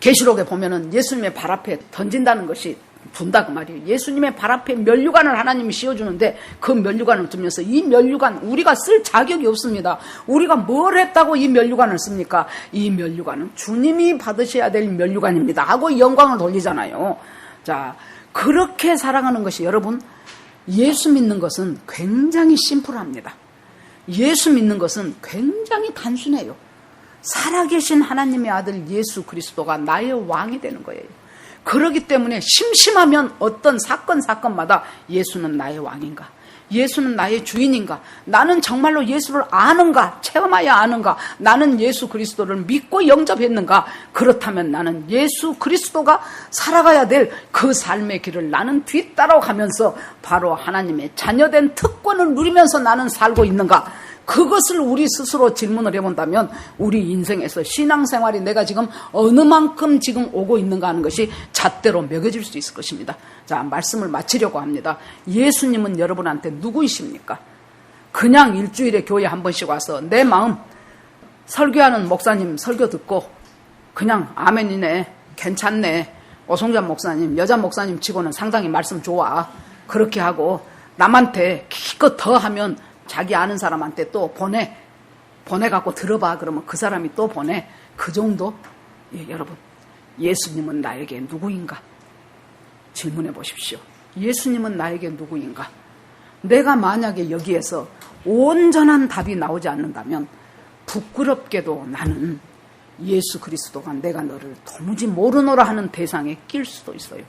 계시록에 보면은 예수님의 발 앞에 던진다는 것이 둔다 그 말이에요. 예수님의 발 앞에 면류관을 하나님이 씌워주는데 그 면류관을 두면서 이 면류관 우리가 쓸 자격이 없습니다. 우리가 뭘 했다고 이 면류관을 씁니까? 이 면류관은 주님이 받으셔야 될 면류관입니다 하고 영광을 돌리잖아요. 자, 그렇게 살아가는 것이 여러분 예수 믿는 것은 굉장히 심플합니다. 예수 믿는 것은 굉장히 단순해요. 살아계신 하나님의 아들 예수 그리스도가 나의 왕이 되는 거예요. 그렇기 때문에 심심하면 어떤 사건마다 예수는 나의 왕인가? 예수는 나의 주인인가? 나는 정말로 예수를 아는가? 체험하여 아는가? 나는 예수 그리스도를 믿고 영접했는가? 그렇다면 나는 예수 그리스도가 살아가야 될 그 삶의 길을 나는 뒤따라가면서 바로 하나님의 자녀된 특권을 누리면서 나는 살고 있는가? 그것을 우리 스스로 질문을 해본다면 우리 인생에서 신앙생활이 내가 지금 어느 만큼 지금 오고 있는가 하는 것이 잣대로 매겨질 수 있을 것입니다. 자, 말씀을 마치려고 합니다. 예수님은 여러분한테 누구이십니까? 그냥 일주일에 교회 한 번씩 와서 내 마음 설교하는 목사님 설교 듣고 그냥 아멘이네, 괜찮네, 오송잔 목사님, 여자 목사님 치고는 상당히 말씀 좋아, 그렇게 하고 남한테 기껏 더 하면 자기 아는 사람한테 또 보내갖고 들어봐. 그러면 그 사람이 또 보내. 그 정도? 예, 여러분, 예수님은 나에게 누구인가? 질문해 보십시오. 예수님은 나에게 누구인가? 내가 만약에 여기에서 온전한 답이 나오지 않는다면 부끄럽게도 나는 예수 그리스도가 내가 너를 도무지 모르노라 하는 대상에 낄 수도 있어요.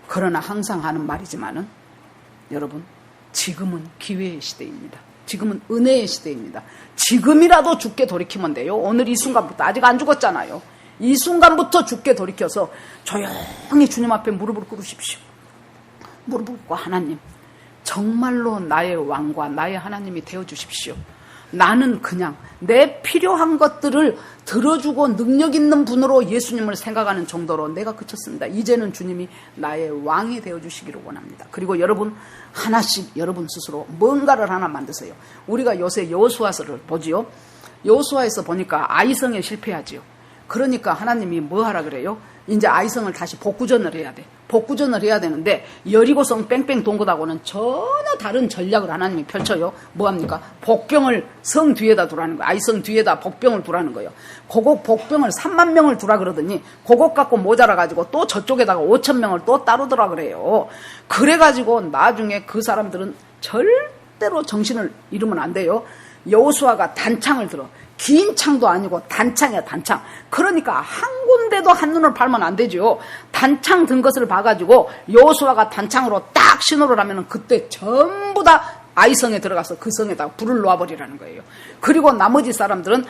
그러나 항상 하는 말이지만은 여러분, 지금은 기회의 시대입니다. 지금은 은혜의 시대입니다. 지금이라도 죽게 돌이키면 돼요. 오늘 이 순간부터. 아직 안 죽었잖아요. 이 순간부터 죽게 돌이켜서 조용히 주님 앞에 무릎을 꿇으십시오. 무릎을 꿇고 하나님, 정말로 나의 왕과 나의 하나님이 되어주십시오. 나는 그냥 내 필요한 것들을 들어주고 능력 있는 분으로 예수님을 생각하는 정도로 내가 그쳤습니다. 이제는 주님이 나의 왕이 되어주시기를 원합니다. 그리고 여러분 하나씩 여러분 스스로 뭔가를 하나 만드세요. 우리가 요새 여호수아서를 보지요. 여호수아에서 보니까 아이성에 실패하지요. 그러니까 하나님이 뭐 하라 그래요? 이제 아이성을 다시 복구전을 해야 돼. 복구전을 해야 되는데 여리고성 뺑뺑 돈 것하고는 전혀 다른 전략을 하나님이 펼쳐요. 뭐합니까? 복병을 성 뒤에다 두라는 거예요. 아이성 뒤에다 복병을 두라는 거예요. 그거 복병을 3만 명을 두라 그러더니 그것 갖고 모자라가지고 또 저쪽에다가 5천 명을 또 따로 두라 그래요. 그래가지고 나중에 그 사람들은 절대로 정신을 잃으면 안 돼요. 여호수아가 단창을 들어. 긴 창도 아니고 단창이야, 단창. 그러니까 한 군데도 한눈을 팔면 안 되죠. 단창 든 것을 봐가지고 여호수아가 단창으로 딱 신호를 하면 그때 전부 다 아이성에 들어가서 그 성에다가 불을 놓아버리라는 거예요. 그리고 나머지 사람들은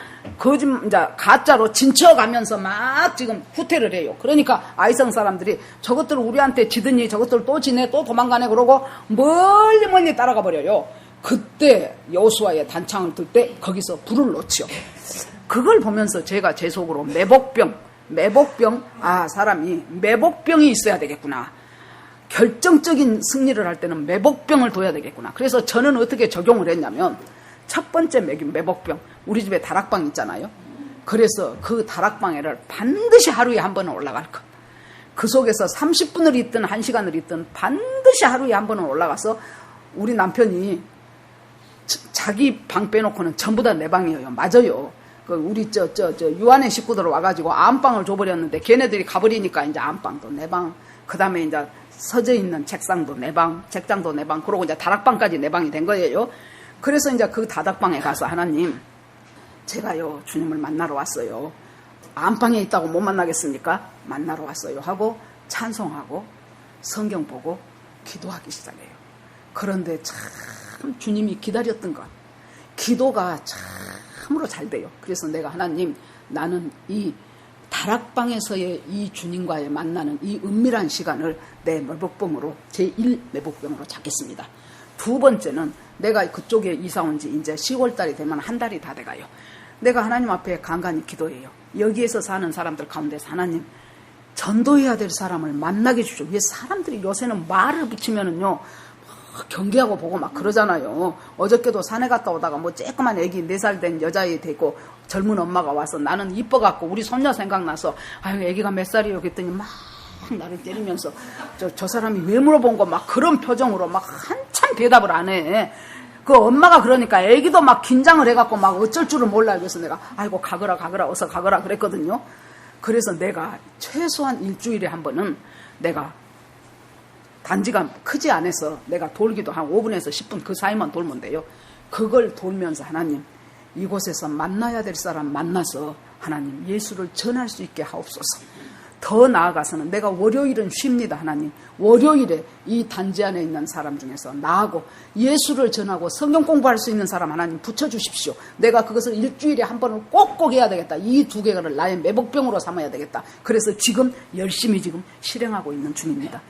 가짜로 진쳐가면서 막 지금 후퇴를 해요. 그러니까 아이성 사람들이 저것들 우리한테 지더니 저것들 또 지네, 또 도망가네 그러고 멀리 따라가 버려요. 그때 여호수아의 단창을 들 때 거기서 불을 놓지요. 그걸 보면서 제가 제 속으로 매복병, 사람이 매복병이 있어야 되겠구나. 결정적인 승리를 할 때는 매복병을 둬야 되겠구나. 그래서 저는 어떻게 적용을 했냐면 첫 번째 매복병, 우리 집에 다락방 있잖아요. 그래서 그 다락방에를 반드시 하루에 한 번은 올라갈 것. 그 속에서 30분을 있든 1시간을 있든 반드시 하루에 한 번은 올라가서 우리 남편이 자기 방 빼놓고는 전부 다 내 방이에요. 맞아요. 우리 유한의 식구들 와가지고 안방을 줘버렸는데 걔네들이 가버리니까 이제 안방도 내 방, 그 다음에 이제 서재 있는 책상도 내 방, 책장도 내 방, 그러고 이제 다락방까지 내 방이 된 거예요. 그래서 이제 그 다락방에 가서 하나님, 제가요 주님을 만나러 왔어요. 안방에 있다고 못 만나겠습니까? 만나러 왔어요 하고 찬송하고 성경 보고 기도하기 시작해요. 그런데 참 주님이 기다렸던 것, 기도가 참으로 잘 돼요. 그래서 내가 하나님, 나는 이 다락방에서의 이 주님과의 만나는 이 은밀한 시간을 내 매복병으로 제1 매복병으로 잡겠습니다. 두 번째는 내가 그쪽에 이사 온 지 이제 10월달이 되면 한 달이 다 돼가요. 내가 하나님 앞에 간간히 기도해요. 여기에서 사는 사람들 가운데서 하나님, 전도해야 될 사람을 만나게 해주죠. 왜 사람들이 요새는 말을 붙이면은요 경계하고 보고 막 그러잖아요. 어저께도 산에 갔다 오다가 뭐 쬐끄만 애기 4살 된 여자애 되고 젊은 엄마가 와서 나는 이뻐갖고 우리 손녀 생각나서 아유 애기가 몇 살이에요 그랬더니 막 나를 때리면서 저 사람이 왜 물어본 거 막 그런 표정으로 막 한참 대답을 안 해. 그 엄마가 그러니까 애기도 막 긴장을 해갖고 막 어쩔 줄을 몰라. 그래서 내가 아이고 가거라 어서 가거라 그랬거든요. 그래서 내가 최소한 일주일에 한 번은 내가 단지가 크지 않아서 내가 돌기도 한 5분에서 10분 그 사이만 돌면 돼요. 그걸 돌면서 하나님, 이곳에서 만나야 될 사람 만나서 하나님 예수를 전할 수 있게 하옵소서. 더 나아가서는 내가 월요일은 쉽니다. 하나님, 월요일에 이 단지 안에 있는 사람 중에서 나하고 예수를 전하고 성경 공부할 수 있는 사람 하나님 붙여주십시오. 내가 그것을 일주일에 한 번은 꼭꼭 해야 되겠다. 이 두 개를 나의 매복병으로 삼아야 되겠다. 그래서 지금 열심히 지금 실행하고 있는 중입니다.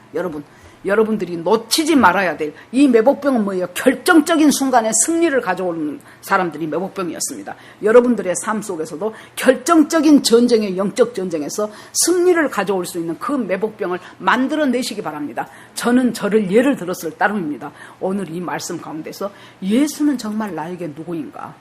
여러분들이 놓치지 말아야 될 이 매복병은 뭐예요? 결정적인 순간에 승리를 가져오는 사람들이 매복병이었습니다. 여러분들의 삶 속에서도 결정적인 전쟁의 영적 전쟁에서 승리를 가져올 수 있는 그 매복병을 만들어내시기 바랍니다. 저는 저를 예를 들었을 따름입니다. 오늘 이 말씀 가운데서 예수는 정말 나에게 누구인가?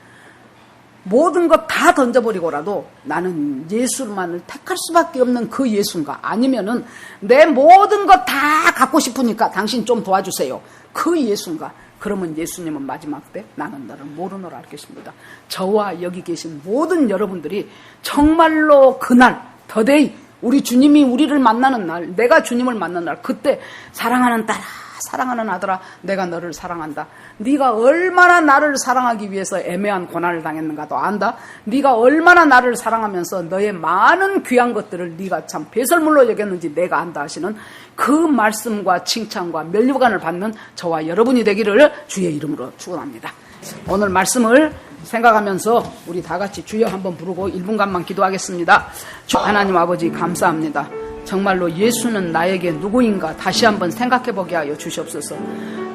모든 것 다 던져버리고라도 나는 예수만을 택할 수밖에 없는 그 예수인가? 아니면은 내 모든 것 다 갖고 싶으니까 당신 좀 도와주세요. 그 예수인가? 그러면 예수님은 마지막 때 나는 너를 모르노라 할 것입니다. 저와 여기 계신 모든 여러분들이 정말로 그날 더데이 우리 주님이 우리를 만나는 날, 내가 주님을 만나는 날, 그때 사랑하는 딸아, 사랑하는 아들아, 내가 너를 사랑한다. 네가 얼마나 나를 사랑하기 위해서 애매한 고난을 당했는가도 안다. 네가 얼마나 나를 사랑하면서 너의 많은 귀한 것들을 네가 참 배설물로 여겼는지 내가 안다 하시는 그 말씀과 칭찬과 면류관을 받는 저와 여러분이 되기를 주의 이름으로 축원합니다. 오늘 말씀을 생각하면서 우리 다 같이 주여 한번 부르고 1분간만 기도하겠습니다. 주 하나님 아버지 감사합니다. 정말로 예수는 나에게 누구인가 다시 한번 생각해보게 하여 주시옵소서.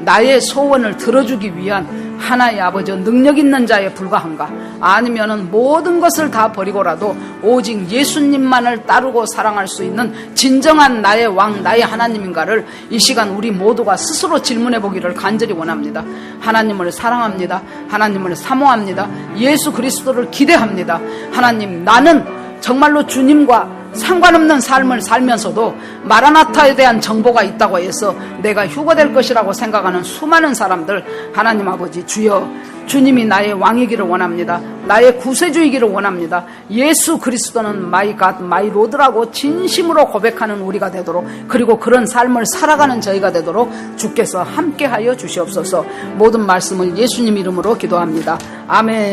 나의 소원을 들어주기 위한 하나의 아버지 능력 있는 자에 불과한가? 아니면은 모든 것을 다 버리고라도 오직 예수님만을 따르고 사랑할 수 있는 진정한 나의 왕, 나의 하나님인가를 이 시간 우리 모두가 스스로 질문해보기를 간절히 원합니다. 하나님을 사랑합니다. 하나님을 사모합니다. 예수 그리스도를 기대합니다. 하나님, 나는 정말로 주님과 상관없는 삶을 살면서도 마라나타에 대한 정보가 있다고 해서 내가 휴거될 것이라고 생각하는 수많은 사람들, 하나님 아버지 주여, 주님이 나의 왕이기를 원합니다. 나의 구세주이기를 원합니다. 예수 그리스도는 마이 갓, 마이 로드라고 진심으로 고백하는 우리가 되도록, 그리고 그런 삶을 살아가는 저희가 되도록 주께서 함께하여 주시옵소서. 모든 말씀을 예수님 이름으로 기도합니다. 아멘.